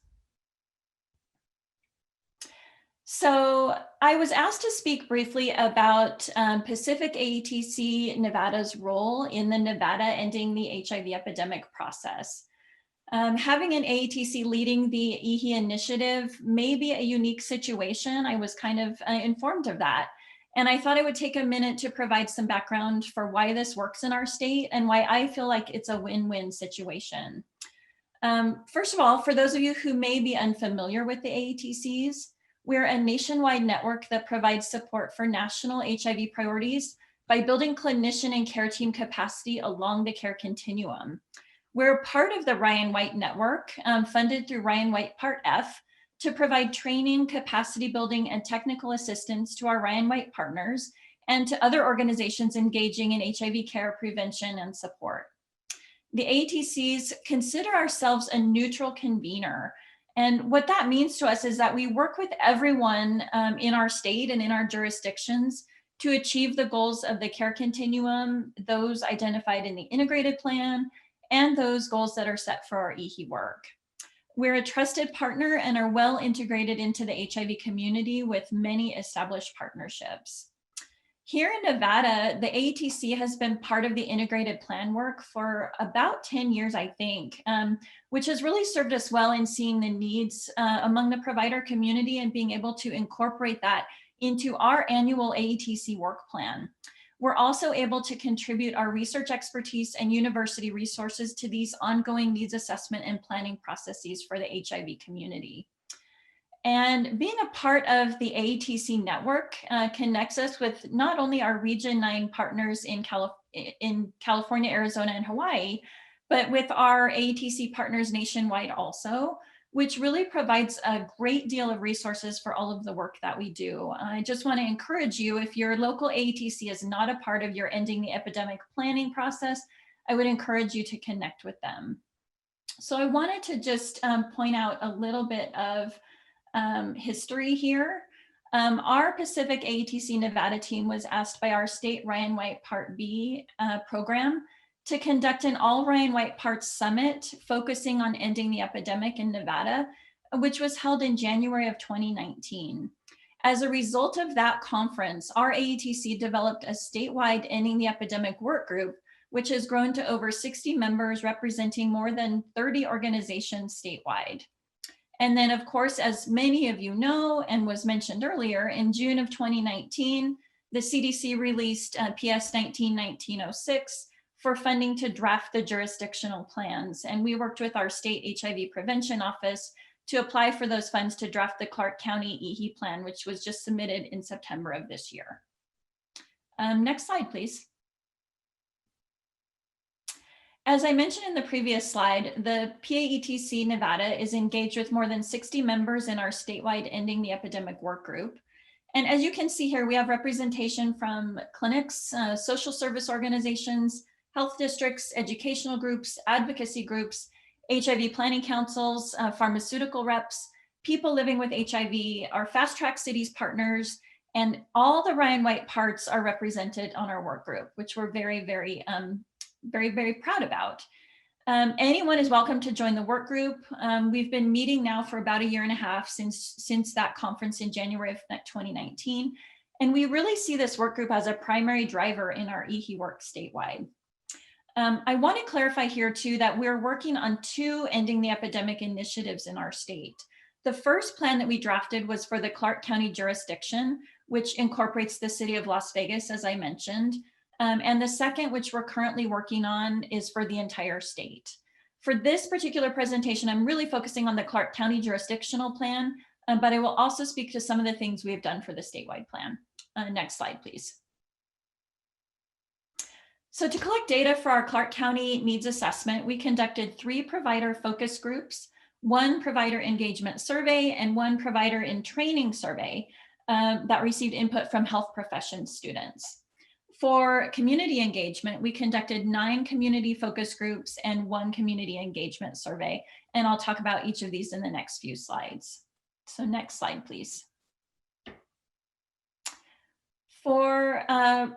So I was asked to speak briefly about Pacific AETC Nevada's role in the Nevada Ending the HIV Epidemic process. Having an AETC leading the EHE initiative may be a unique situation. I was kind of informed of that. And I thought I would take a minute to provide some background for why this works in our state and why I feel like it's a win-win situation. First of all, for those of you who may be unfamiliar with the AETCs, we're a nationwide network that provides support for national HIV priorities by building clinician and care team capacity along the care continuum. We're part of the Ryan White Network, funded through Ryan White Part F, to provide training, capacity building, and technical assistance to our Ryan White partners and to other organizations engaging in HIV care prevention and support. The AETCs consider ourselves a neutral convener. And what that means to us is that we work with everyone in our state and in our jurisdictions to achieve the goals of the care continuum, those identified in the integrated plan, and those goals that are set for our EHE work. We're a trusted partner and are well integrated into the HIV community with many established partnerships. Here in Nevada, the AETC has been part of the integrated plan work for about 10 years, I think, which has really served us well in seeing the needs among the provider community and being able to incorporate that into our annual AETC work plan. We're also able to contribute our research expertise and university resources to these ongoing needs assessment and planning processes for the HIV community. And being a part of the AETC network connects us with not only our Region 9 partners in California, Arizona, and Hawaii, but with our AETC partners nationwide also, which really provides a great deal of resources for all of the work that we do. I just want to encourage you, if your local AETC is not a part of your Ending the Epidemic planning process, I would encourage you to connect with them. So I wanted to just point out a little bit of history here. Our Pacific AETC Nevada team was asked by our state Ryan White Part B program to conduct an all Ryan White Parts Summit focusing on ending the epidemic in Nevada, which was held in January of 2019. As a result of that conference, our AETC developed a statewide Ending the Epidemic work group, which has grown to over 60 members representing more than 30 organizations statewide. And then, of course, as many of you know, and was mentioned earlier, in June of 2019, the CDC released PS 19-1906 for funding to draft the jurisdictional plans. And we worked with our state HIV prevention office to apply for those funds to draft the Clark County EHE plan, which was just submitted in September of this year. Next slide, please. As I mentioned in the previous slide, the PAETC Nevada is engaged with more than 60 members in our statewide Ending the Epidemic work group. And as you can see here, we have representation from clinics, social service organizations, health districts, educational groups, advocacy groups, HIV planning councils, pharmaceutical reps, people living with HIV, our Fast Track Cities partners, and all the Ryan White parts are represented on our work group, which we're very, very proud about. Anyone is welcome to join the work group. We've been meeting now for about 1.5 years since that conference in January of 2019. And we really see this work group as a primary driver in our EHE work statewide. I want to clarify here too that we're working on 2 Ending the Epidemic initiatives in our state. The first plan that we drafted was for the Clark County jurisdiction, which incorporates the city of Las Vegas, as I mentioned. And the second, which we're currently working on, is for the entire state. For this particular presentation, I'm really focusing on the Clark County jurisdictional plan, but I will also speak to some of the things we have done for the statewide plan. Next slide, please. So to collect data for our Clark County needs assessment, we conducted 3 provider focus groups, 1 provider engagement survey, and 1 provider in training survey that received input from health profession students. For community engagement, we conducted 9 community focus groups and 1 community engagement survey, and I'll talk about each of these in the next few slides. So next slide, please. For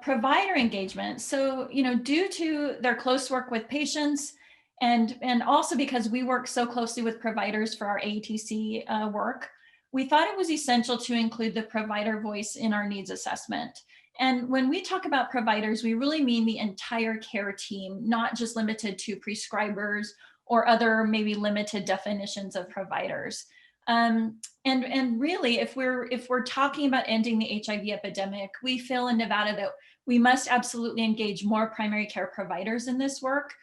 provider engagement, so due to their close work with patients, and also because we work so closely with providers for our AETC work, we thought it was essential to include the provider voice in our needs assessment. And when we talk about providers, we really mean the entire care team, not just limited to prescribers or other maybe limited definitions of providers. And really, if we're talking about ending the HIV epidemic, we feel in Nevada that we must absolutely engage more primary care providers in this work.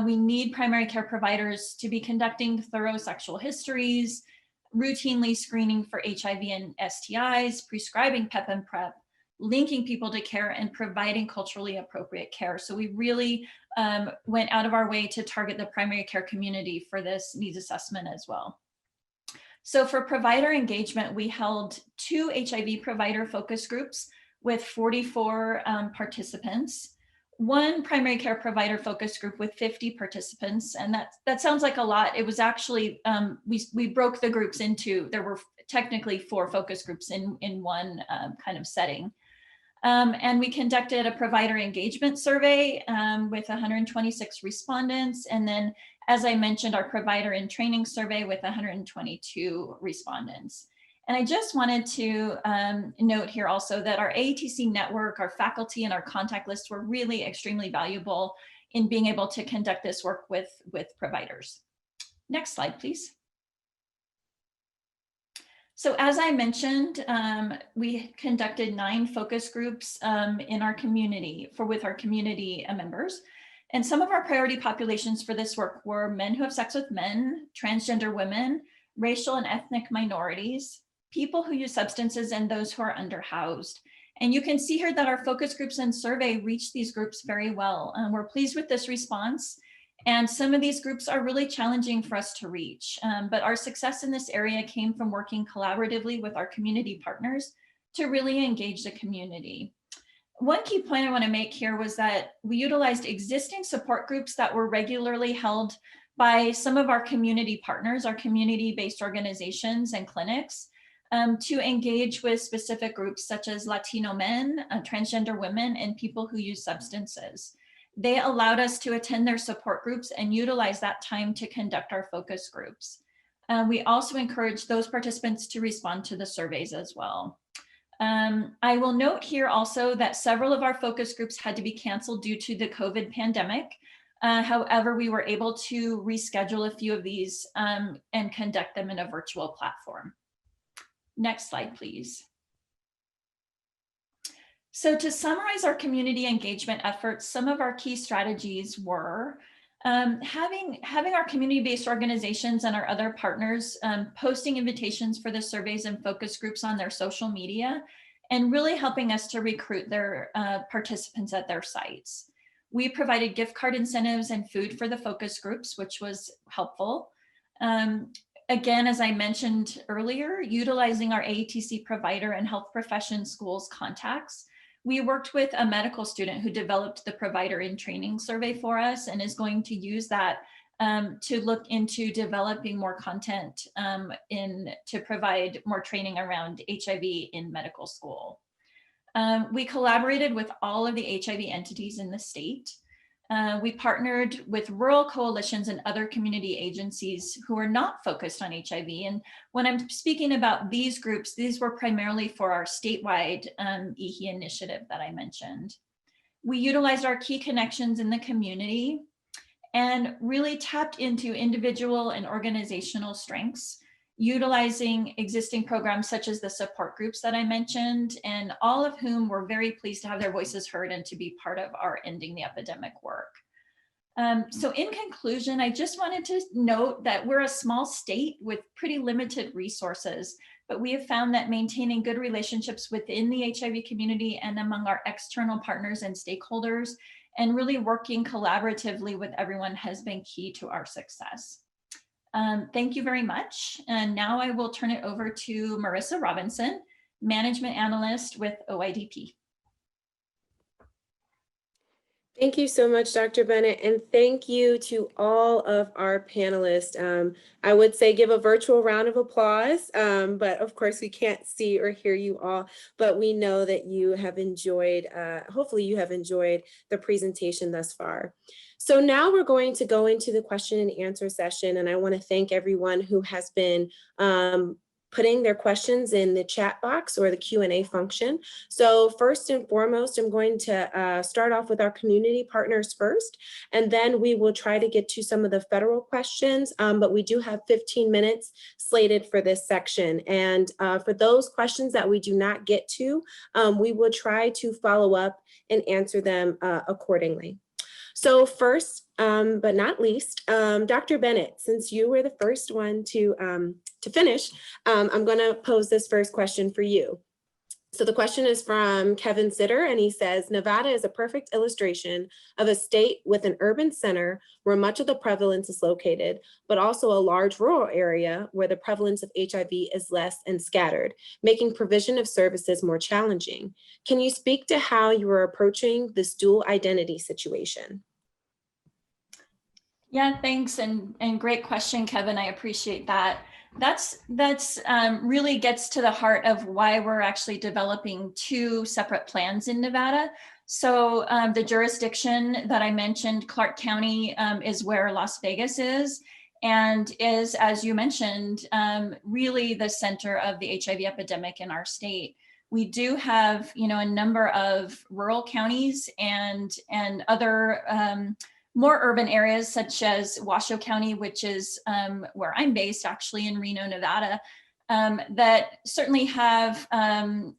We need primary care providers to be conducting thorough sexual histories, routinely screening for HIV and STIs, prescribing PEP and PrEP, linking people to care, and providing culturally appropriate care. So we really went out of our way to target the primary care community for this needs assessment as well. So for provider engagement, we held 2 HIV provider focus groups with 44 participants, 1 primary care provider focus group with 50 participants. And that sounds like a lot. It was actually, we broke the groups into, there were technically 4 focus groups in one kind of setting. And we conducted a provider engagement survey with 126 respondents. And then, as I mentioned, our provider and training survey with 122 respondents. And I just wanted to note here also that our AETC network, our faculty, and our contact list were really extremely valuable in being able to conduct this work with providers. Next slide, please. So as I mentioned, we conducted 9 focus groups in our community with our community members. And some of our priority populations for this work were men who have sex with men, transgender women, racial and ethnic minorities, people who use substances, and those who are underhoused. And you can see here that our focus groups and survey reached these groups very well. We're pleased with this response. And some of these groups are really challenging for us to reach. But our success in this area came from working collaboratively with our community partners to really engage the community. One key point I want to make here was that we utilized existing support groups that were regularly held by some of our community partners, our community-based organizations and clinics, to engage with specific groups such as Latino men, transgender women, and people who use substances. They allowed us to attend their support groups and utilize that time to conduct our focus groups. We also encourage those participants to respond to the surveys as well. I will note here also that several of our focus groups had to be canceled due to the COVID pandemic. However, we were able to reschedule a few of these and conduct them in a virtual platform. Next slide, please. So to summarize our community engagement efforts, some of our key strategies were having our community-based organizations and our other partners posting invitations for the surveys and focus groups on their social media, and really helping us to recruit their participants at their sites. We provided gift card incentives and food for the focus groups, which was helpful. Again, as I mentioned earlier, utilizing our AETC provider and health profession schools contacts. We worked with a medical student who developed the provider in training survey for us and is going to use that to look into developing more content to provide more training around HIV in medical school. We collaborated with all of the HIV entities in the state. We partnered with rural coalitions and other community agencies who are not focused on HIV. And when I'm speaking about these groups, these were primarily for our statewide EHE initiative that I mentioned. We utilized our key connections in the community and really tapped into individual and organizational strengths, utilizing existing programs such as the support groups that I mentioned, and all of whom were very pleased to have their voices heard and to be part of our Ending the Epidemic work. So in conclusion, I just wanted to note that we're a small state with pretty limited resources, but we have found that maintaining good relationships within the HIV community and among our external partners and stakeholders, and really working collaboratively with everyone has been key to our success. Thank you very much. And now I will turn it over to Marissa Robinson, Management Analyst with OIDP. Thank you so much, Dr. Bennett, and thank you to all of our panelists. I would say give a virtual round of applause, but of course we can't see or hear you all, but we know that you have enjoyed, hopefully you have enjoyed the presentation thus far. So now we're going to go into the question and answer session, and I want to thank everyone who has been putting their questions in the chat box or the Q&A function. So first and foremost, I'm going to start off with our community partners first, and then we will try to get to some of the federal questions, but we do have 15 minutes slated for this section. And for those questions that we do not get to, we will try to follow up and answer them accordingly. So first, but not least, Dr. Bennett, since you were the first one to finish, I'm going to pose this first question for you. So the question is from Kevin Sitter, and he says, Nevada is a perfect illustration of a state with an urban center where much of the prevalence is located, but also a large rural area where the prevalence of HIV is less and scattered, making provision of services more challenging. Can you speak to how you are approaching this dual identity situation? Yeah, thanks, and great question, Kevin. I appreciate that. That's really gets to the heart of why we're actually developing two separate plans in Nevada. So the jurisdiction that I mentioned, Clark County, is where Las Vegas is, and is, as you mentioned, really the center of the HIV epidemic in our state. We do have, a number of rural counties and other more urban areas such as Washoe County, which is where I'm based, actually in Reno, Nevada, that certainly have, are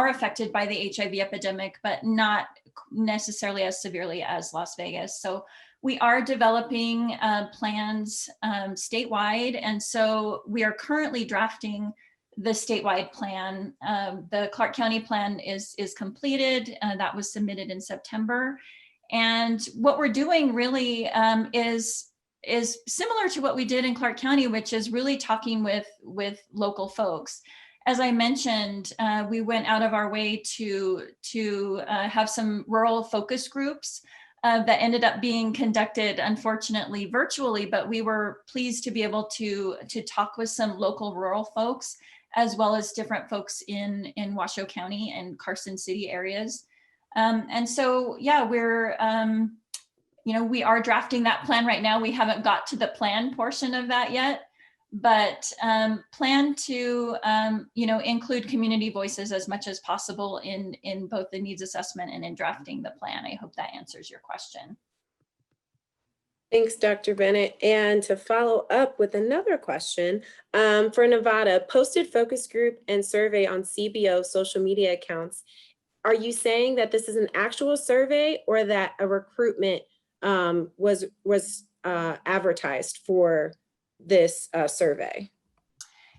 affected by the HIV epidemic, but not necessarily as severely as Las Vegas. So we are developing plans statewide. And so we are currently drafting the statewide plan. The Clark County plan is completed. That was submitted in September. And what we're doing really is similar to what we did in Clark County, which is really talking with local folks. As I mentioned, we went out of our way to have some rural focus groups that ended up being conducted, unfortunately, virtually, but we were pleased to be able to talk with some local rural folks, as well as different folks in Washoe County and Carson City areas. And so, yeah, we're, we are drafting that plan right now. We haven't got to the plan portion of that yet, but plan to, include community voices as much as possible in both the needs assessment and in drafting the plan. I hope that answers your question. Thanks, Dr. Bennett. And to follow up with another question, for Nevada, posted focus group and survey on CBO social media accounts. Are you saying that this is an actual survey or that a recruitment was advertised for this survey?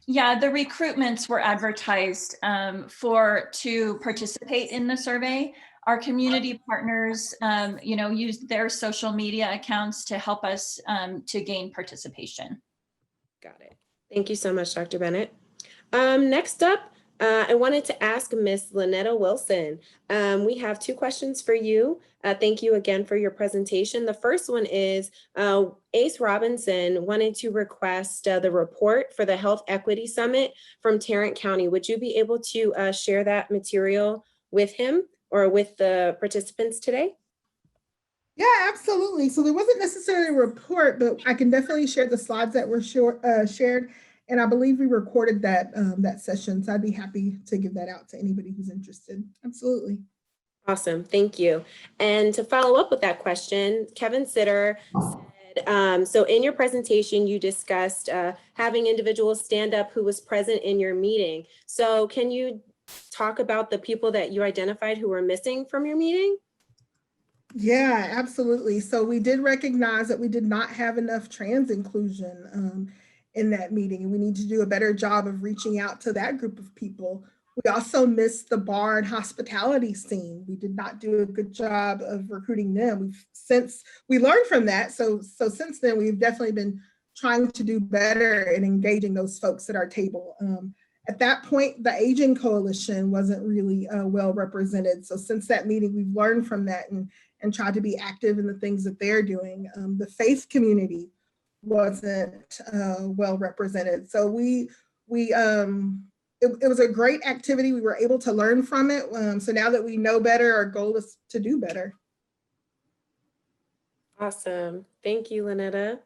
Yeah, the recruitments were advertised to participate in the survey. Our community partners, used their social media accounts to help us to gain participation. Got it. Thank you so much, Dr. Bennett. Next up, I wanted to ask Ms. Lynetta Wilson. We have 2 questions for you. Thank you again for your presentation. The first one is Ace Robinson wanted to request the report for the Health Equity Summit from Tarrant County. Would you be able to share that material with him or with the participants today? Yeah, absolutely. So there wasn't necessarily a report, but I can definitely share the slides that were shared. And I believe we recorded that that session. So I'd be happy to give that out to anybody who's interested. Absolutely. Awesome, thank you. And to follow up with that question, Kevin Sitter said, so in your presentation, you discussed having individuals stand up who was present in your meeting. So can you talk about the people that you identified who were missing from your meeting? Yeah, absolutely. So we did recognize that we did not have enough trans inclusion in that meeting, and we need to do a better job of reaching out to that group of people. We also missed the bar and hospitality scene. We did not do a good job of recruiting them. We learned from that. So since then, we've definitely been trying to do better in engaging those folks at our table. At that point, the Aging Coalition wasn't really well represented. So since that meeting, we've learned from that and tried to be active in the things that they're doing. The faith community wasn't well represented. So it was a great activity. We were able to learn from it. So now that we know better, our goal is to do better. Awesome. Thank you, Lynetta.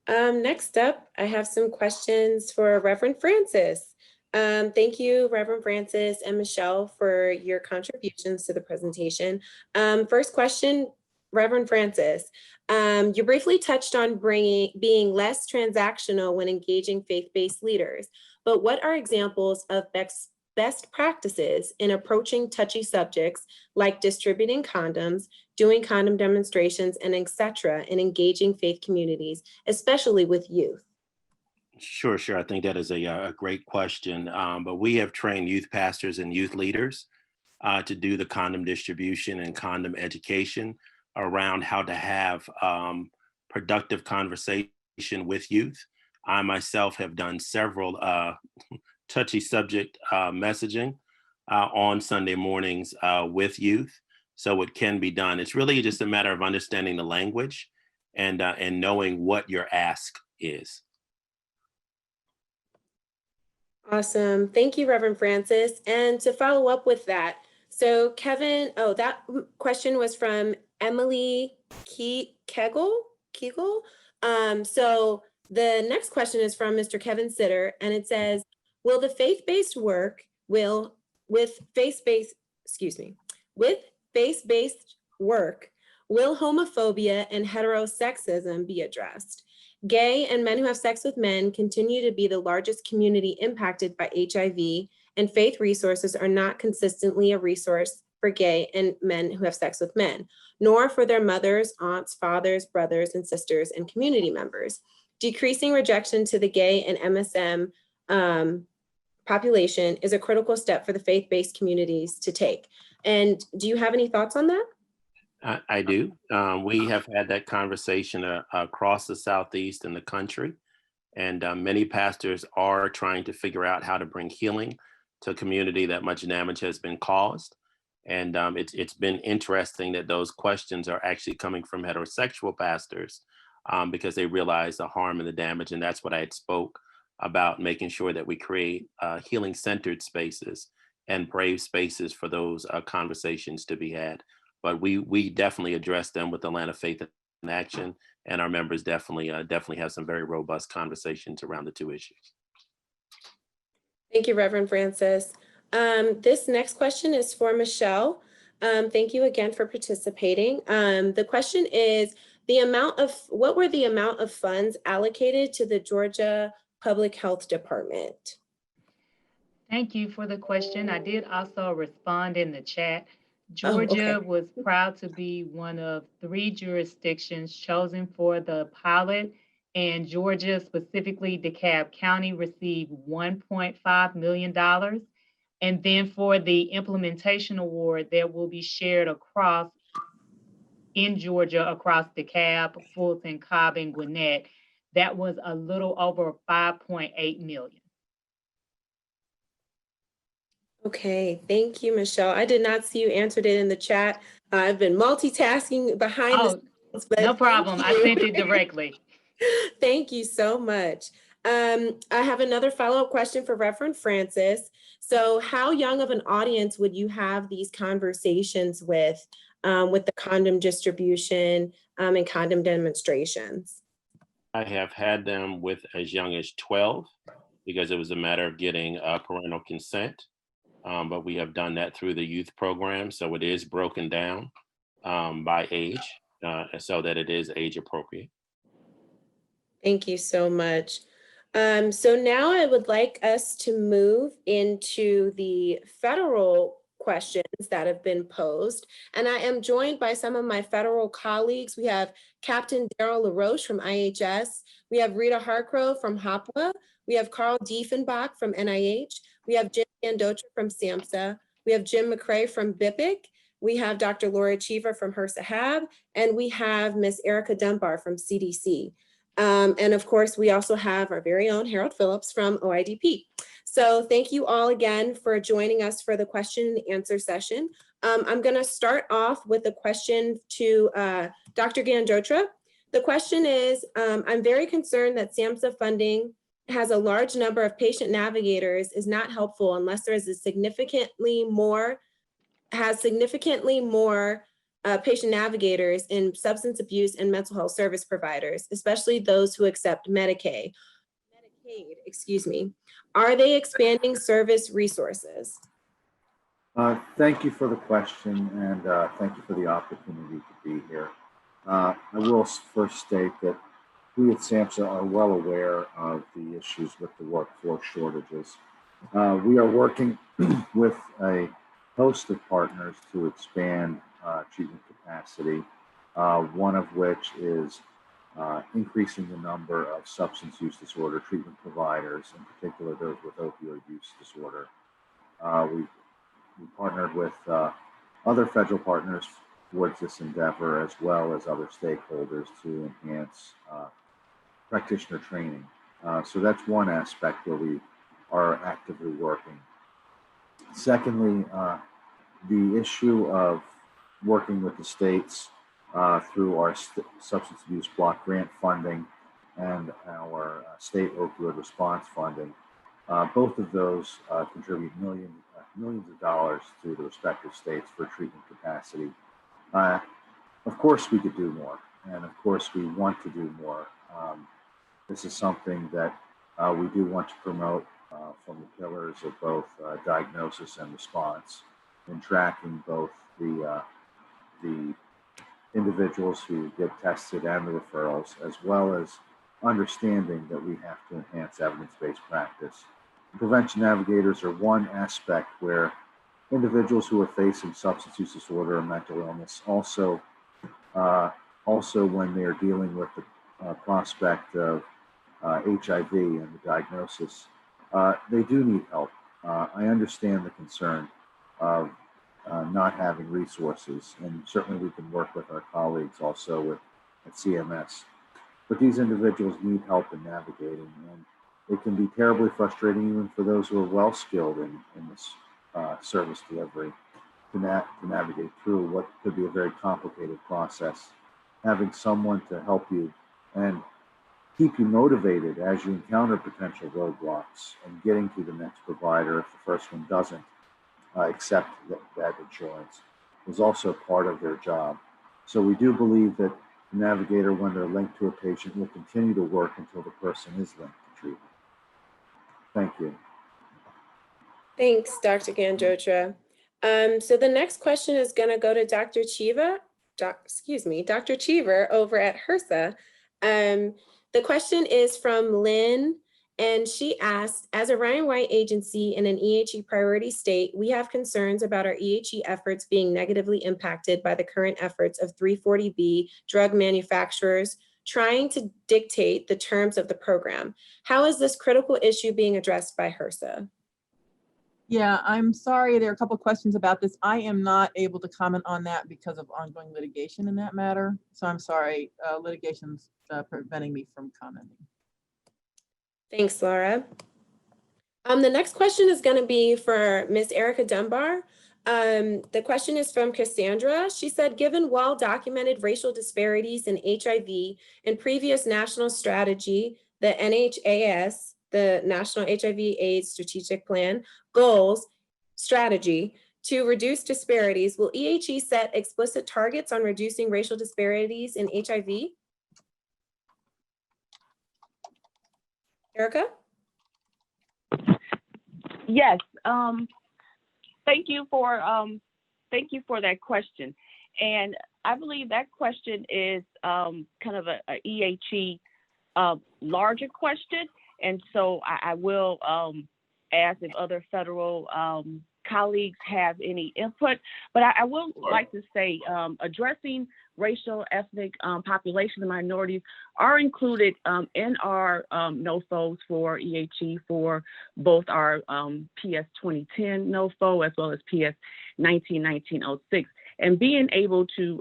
Next up, I have some questions for Reverend Francis. Thank you, Reverend Francis and Michelle, for your contributions to the presentation. First question, Reverend Francis. You briefly touched on being less transactional when engaging faith-based leaders, but what are examples of best practices in approaching touchy subjects like distributing condoms, doing condom demonstrations, and etc. in engaging faith communities, especially with youth? Sure. I think that is a great question. But we have trained youth pastors and youth leaders to do the condom distribution and condom education around how to have productive conversation with youth. I myself have done several touchy subject messaging on Sunday mornings with youth. So it can be done. It's really just a matter of understanding the language and knowing what your ask is. Awesome. Thank you, Reverend Francis. And to follow up with that, so Kevin, that question was from Emily Kegel. So the next question is from Mr. Kevin Sitter, and it says, with faith-based work, will homophobia and heterosexism be addressed? Gay and men who have sex with men continue to be the largest community impacted by HIV, and faith resources are not consistently a resource for gay and men who have sex with men, nor for their mothers, aunts, fathers, brothers, and sisters, and community members. Decreasing rejection to the gay and MSM population is a critical step for the faith-based communities to take. And do you have any thoughts on that? I do. We have had that conversation across the Southeast and the country, and many pastors are trying to figure out how to bring healing to a community that much damage has been caused. And it's been interesting that those questions are actually coming from heterosexual pastors because they realize the harm and the damage. And that's what I had spoke about, making sure that we create healing-centered spaces and brave spaces for those conversations to be had. But we definitely address them with Atlanta Faith in Action, and our members definitely have some very robust conversations around the two issues. Thank you, Reverend Francis. This next question is for Michelle. Thank you again for participating. The question is, what were the amount of funds allocated to the Georgia Public Health Department? Thank you for the question. I did also respond in the chat. Oh, Georgia okay. was proud to be one of 3 jurisdictions chosen for the pilot, and Georgia, specifically DeKalb County, received $1.5 million. And then for the implementation award that will be shared across in Georgia, across DeKalb, Fulton, Cobb, and Gwinnett, that was a little over 5.8 million. Okay, thank you, Michelle. I did not see you answered it in the chat. I've been multitasking behind the scenes, but No problem. thank I you. sent it directly. Thank you so much. I have another follow-up question for Reverend Francis. So how young of an audience would you have these conversations with the condom distribution and condom demonstrations? I have had them with as young as 12 because it was a matter of getting parental consent. But we have done that through the youth program. So it is broken down by age so that it is age appropriate. Thank you so much. So now I would like us to move into the federal questions that have been posed. And I am joined by some of my federal colleagues. We have Captain Daryl LaRoche from IHS. We have Rita Harcrow from HOPWA. We have Carl Diefenbach from NIH. We have Jim Gandotra from SAMHSA. We have Jim McCrae from BIPIC. We have Dr. Laura Cheever from HRSA-HAB. And we have Ms. Erica Dunbar from CDC. And of course, we also have our very own Harold Phillips from OIDP. So thank you all again for joining us for the question and answer session. I'm going to start off with a question to Dr. Gandotra. The question is, I'm very concerned that SAMHSA funding has a large number of patient navigators is not helpful unless there is a significantly more patient navigators in substance abuse and mental health service providers, especially those who accept Medicaid, excuse me. Are they expanding service resources? Thank you for the question, and thank you for the opportunity to be here. I will first state that we at SAMHSA are well aware of the issues with the workforce shortages. We are working with a host of partners to expand treatment capacity, one of which is increasing the number of substance use disorder treatment providers, in particular those with opioid use disorder. We partnered with other federal partners towards this endeavor, as well as other stakeholders to enhance practitioner training. So that's one aspect where we are actively working. Secondly, the issue of working with the states through our substance abuse block grant funding and our state opioid response funding. Both of those contribute millions of dollars to the respective states for treatment capacity. Of course, we could do more, and of course, we want to do more. This is something that we do want to promote from the pillars of both diagnosis and response, in tracking both the individuals who get tested and the referrals, as well as understanding that we have to enhance evidence-based practice. Prevention navigators are one aspect where individuals who are facing substance use disorder or mental illness also when they're dealing with the prospect of HIV and the diagnosis, they do need help. I understand the concern of not having resources, and certainly we can work with our colleagues also at CMS. But these individuals need help in navigating, and it can be terribly frustrating even for those who are well skilled in this service delivery to navigate through what could be a very complicated process. Having someone to help you and keep you motivated as you encounter potential roadblocks and getting to the next provider if the first one doesn't accept that insurance is also part of their job. So we do believe that the navigator, when they're linked to a patient, will continue to work until the person is linked to treatment. Thank you. Thanks, Dr. Gandrotra. So the next question is going to go to Dr. Dr. Cheever over at HRSA. The question is from Lynn, and she asked, as a Ryan White agency in an EHE priority state, we have concerns about our EHE efforts being negatively impacted by the current efforts of 340B drug manufacturers trying to dictate the terms of the program. How is this critical issue being addressed by HRSA? Yeah, I'm sorry. There are a couple of questions about this. I am not able to comment on that because of ongoing litigation in that matter. So I'm sorry, litigation's preventing me from commenting. Thanks, Laura. The next question is going to be for Ms. Erica Dunbar. The question is from Cassandra. She said, given well-documented racial disparities in HIV and previous national strategy, the NHAS, the National HIV/AIDS Strategic Plan, goals, strategy to reduce disparities, will EHE set explicit targets on reducing racial disparities in HIV? Erica? Yes. Thank you for that question. And I believe that question is kind of a EHE larger question. And so I will ask if other federal colleagues have any input. But I will like to say addressing racial, ethnic population and minorities are included in our NOFOs for EHE for both our PS 2010 NOFO as well as PS 1906. And being able to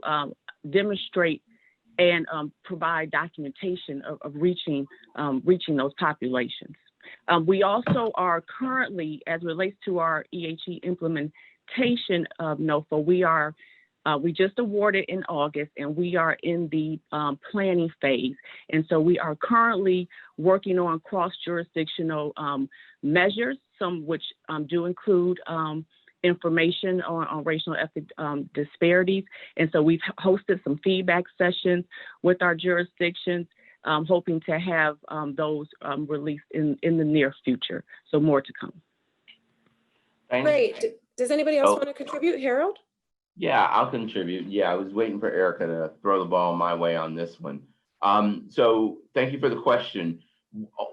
demonstrate and provide documentation of reaching those populations. We also are currently, as it relates to our EHE implementation of NOFO, we just awarded in August, and we are in the planning phase. And so we are currently working on cross-jurisdictional measures, some which do include information on racial and ethnic disparities. And so we've hosted some feedback sessions with our jurisdictions, hoping to have those released in the near future. So more to come. Great. Does anybody else want to contribute? Harold? Yeah, I'll contribute. Yeah, I was waiting for Erica to throw the ball my way on this one. So thank you for the question.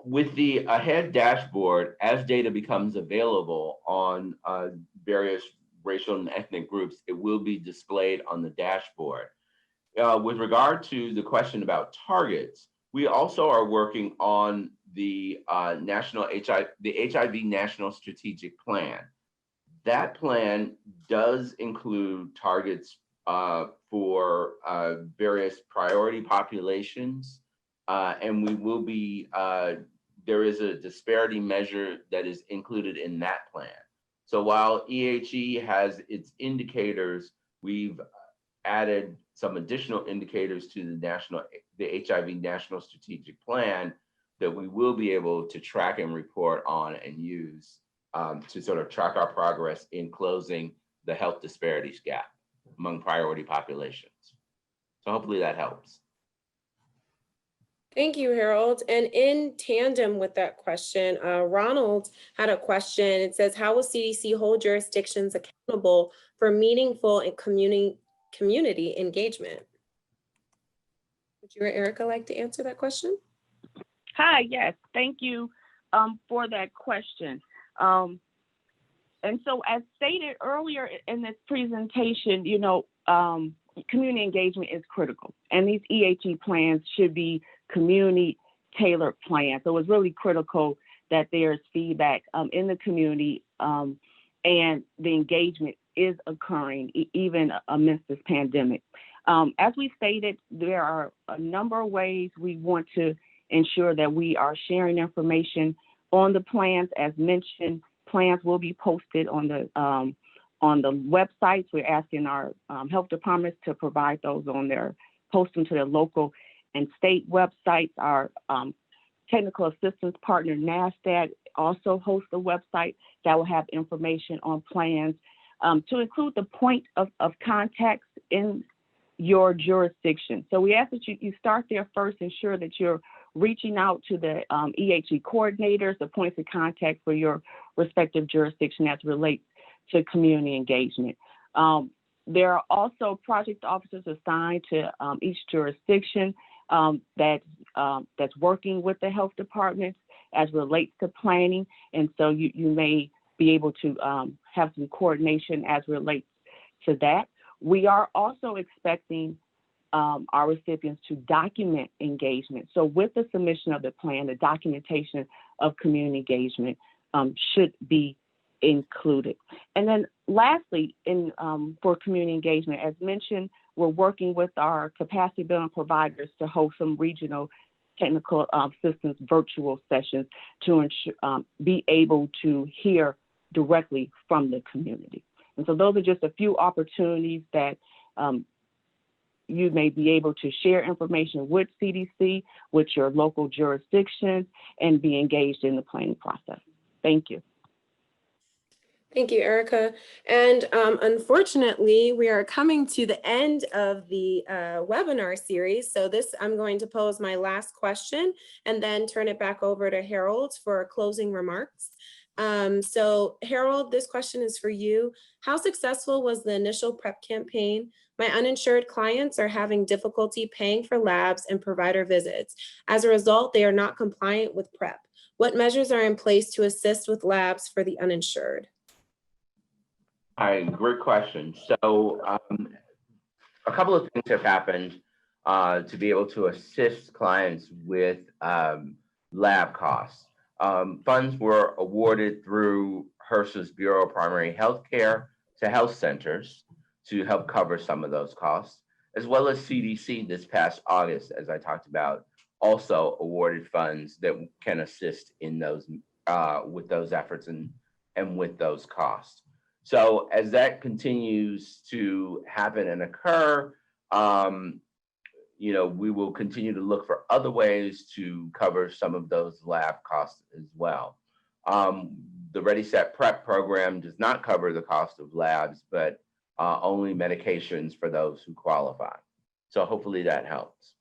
With the AHEAD dashboard, as data becomes available on various racial and ethnic groups, it will be displayed on the dashboard. With regard to the question about targets, we also are working on the HIV National Strategic Plan. That plan does include targets for various priority populations, and we will be, there is a disparity measure that is included in that plan. So while EHE has its indicators, we've added some additional indicators to the HIV National Strategic Plan that we will be able to track and report on and use to sort of track our progress in closing the health disparities gap among priority populations. So hopefully that helps. Thank you, Harold. And in tandem with that question, Ronald had a question. It says, how will CDC hold jurisdictions accountable for meaningful and community engagement? Would you or Erica like to answer that question? Hi, yes, thank you for that question. And so as stated earlier in this presentation, community engagement is critical, and these EHE plans should be community tailored plans. So it's really critical that there's feedback in the community and the engagement is occurring even amidst this pandemic. As we stated, there are a number of ways we want to ensure that we are sharing information on the plans. As mentioned, plans will be posted on the websites. We're asking our health departments to provide those on their, post them to their local and state websites. Our technical assistance partner, NASDAQ, also host a website that will have information on plans to include the point of contact in your jurisdiction. So we ask that you start there first, ensure that you're reaching out to the EHE coordinators, the points of contact for your respective jurisdiction as it relates to community engagement. There are also project officers assigned to each jurisdiction that's working with the health departments as relates to planning. And so you may be able to have some coordination as relates to that. We are also expecting our recipients to document engagement. So with the submission of the plan, the documentation of community engagement should be included. And then lastly, for community engagement, as mentioned, we're working with our capacity building providers to host some regional technical assistance virtual sessions to ensure, be able to hear directly from the community. And so those are just a few opportunities that you may be able to share information with CDC, with your local jurisdictions, and be engaged in the planning process. Thank you. Thank you, Erica. And unfortunately, we are coming to the end of the webinar series. So I'm going to pose my last question and then turn it back over to Harold for closing remarks. So Harold, this question is for you. How successful was the initial PrEP campaign? My uninsured clients are having difficulty paying for labs and provider visits. As a result, they are not compliant with PrEP. What measures are in place to assist with labs for the uninsured? All right, great question. So a couple of things have happened to be able to assist clients with lab costs. Funds were awarded through HRSA's Bureau of Primary Health Care to health centers to help cover some of those costs, as well as CDC this past August, as I talked about, also awarded funds that can assist in those with those efforts and with those costs. So as that continues to happen and occur, we will continue to look for other ways to cover some of those lab costs as well. The Ready, Set, PrEP program does not cover the cost of labs, but only medications for those who qualify. So hopefully that helps.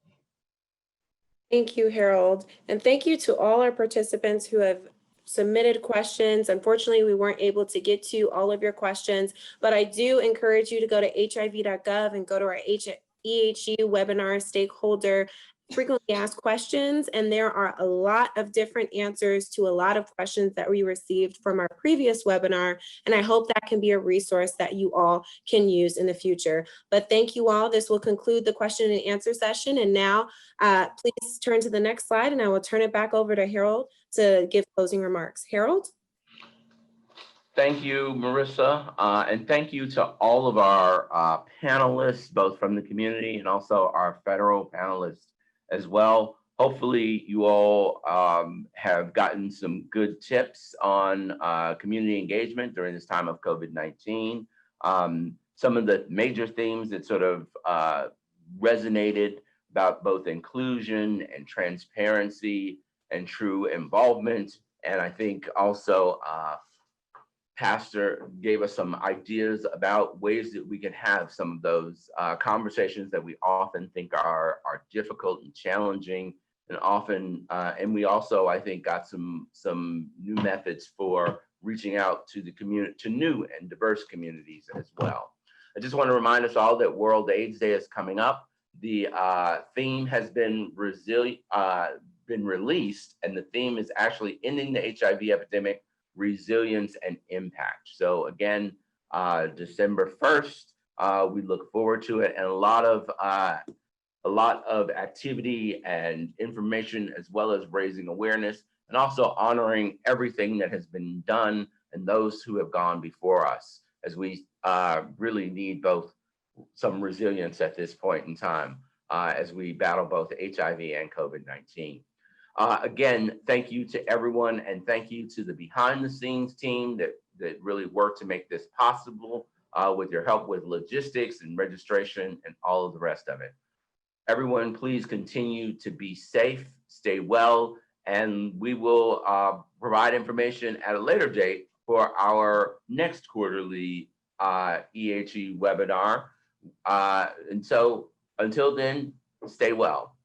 Thank you, Harold. And thank you to all our participants who have submitted questions. Unfortunately, we weren't able to get to all of your questions, but I do encourage you to go to hiv.gov and go to our EHE webinar stakeholder frequently asked questions. And there are a lot of different answers to a lot of questions that we received from our previous webinar. And I hope that can be a resource that you all can use in the future. But thank you all. This will conclude the question and answer session. And now please turn to the next slide and I will turn it back over to Harold to give closing remarks. Harold? Thank you, Marissa, and thank you to all of our panelists, both from the community and also our federal panelists as well. Hopefully you all have gotten some good tips on community engagement during this time of COVID-19. Some of the major themes that sort of resonated about both inclusion and transparency and true involvement. And I think also Pastor gave us some ideas about ways that we can have some of those conversations that we often think are difficult and challenging, and often, and we also, I think, got some new methods for reaching out to the community, to new and diverse communities as well. I just want to remind us all that World AIDS Day is coming up. The theme has been released, and the theme is actually ending the HIV epidemic, resilience and impact. So again, December 1st, we look forward to it, and a lot of activity and information, as well as raising awareness and also honoring everything that has been done and those who have gone before us, as we really need both some resilience at this point in time as we battle both HIV and COVID-19. Again, thank you to everyone, and thank you to the behind the scenes team that really worked to make this possible with your help with logistics and registration and all of the rest of it. Everyone, please continue to be safe, stay well, and we will provide information at a later date for our next quarterly EHE webinar. And so until then, stay well.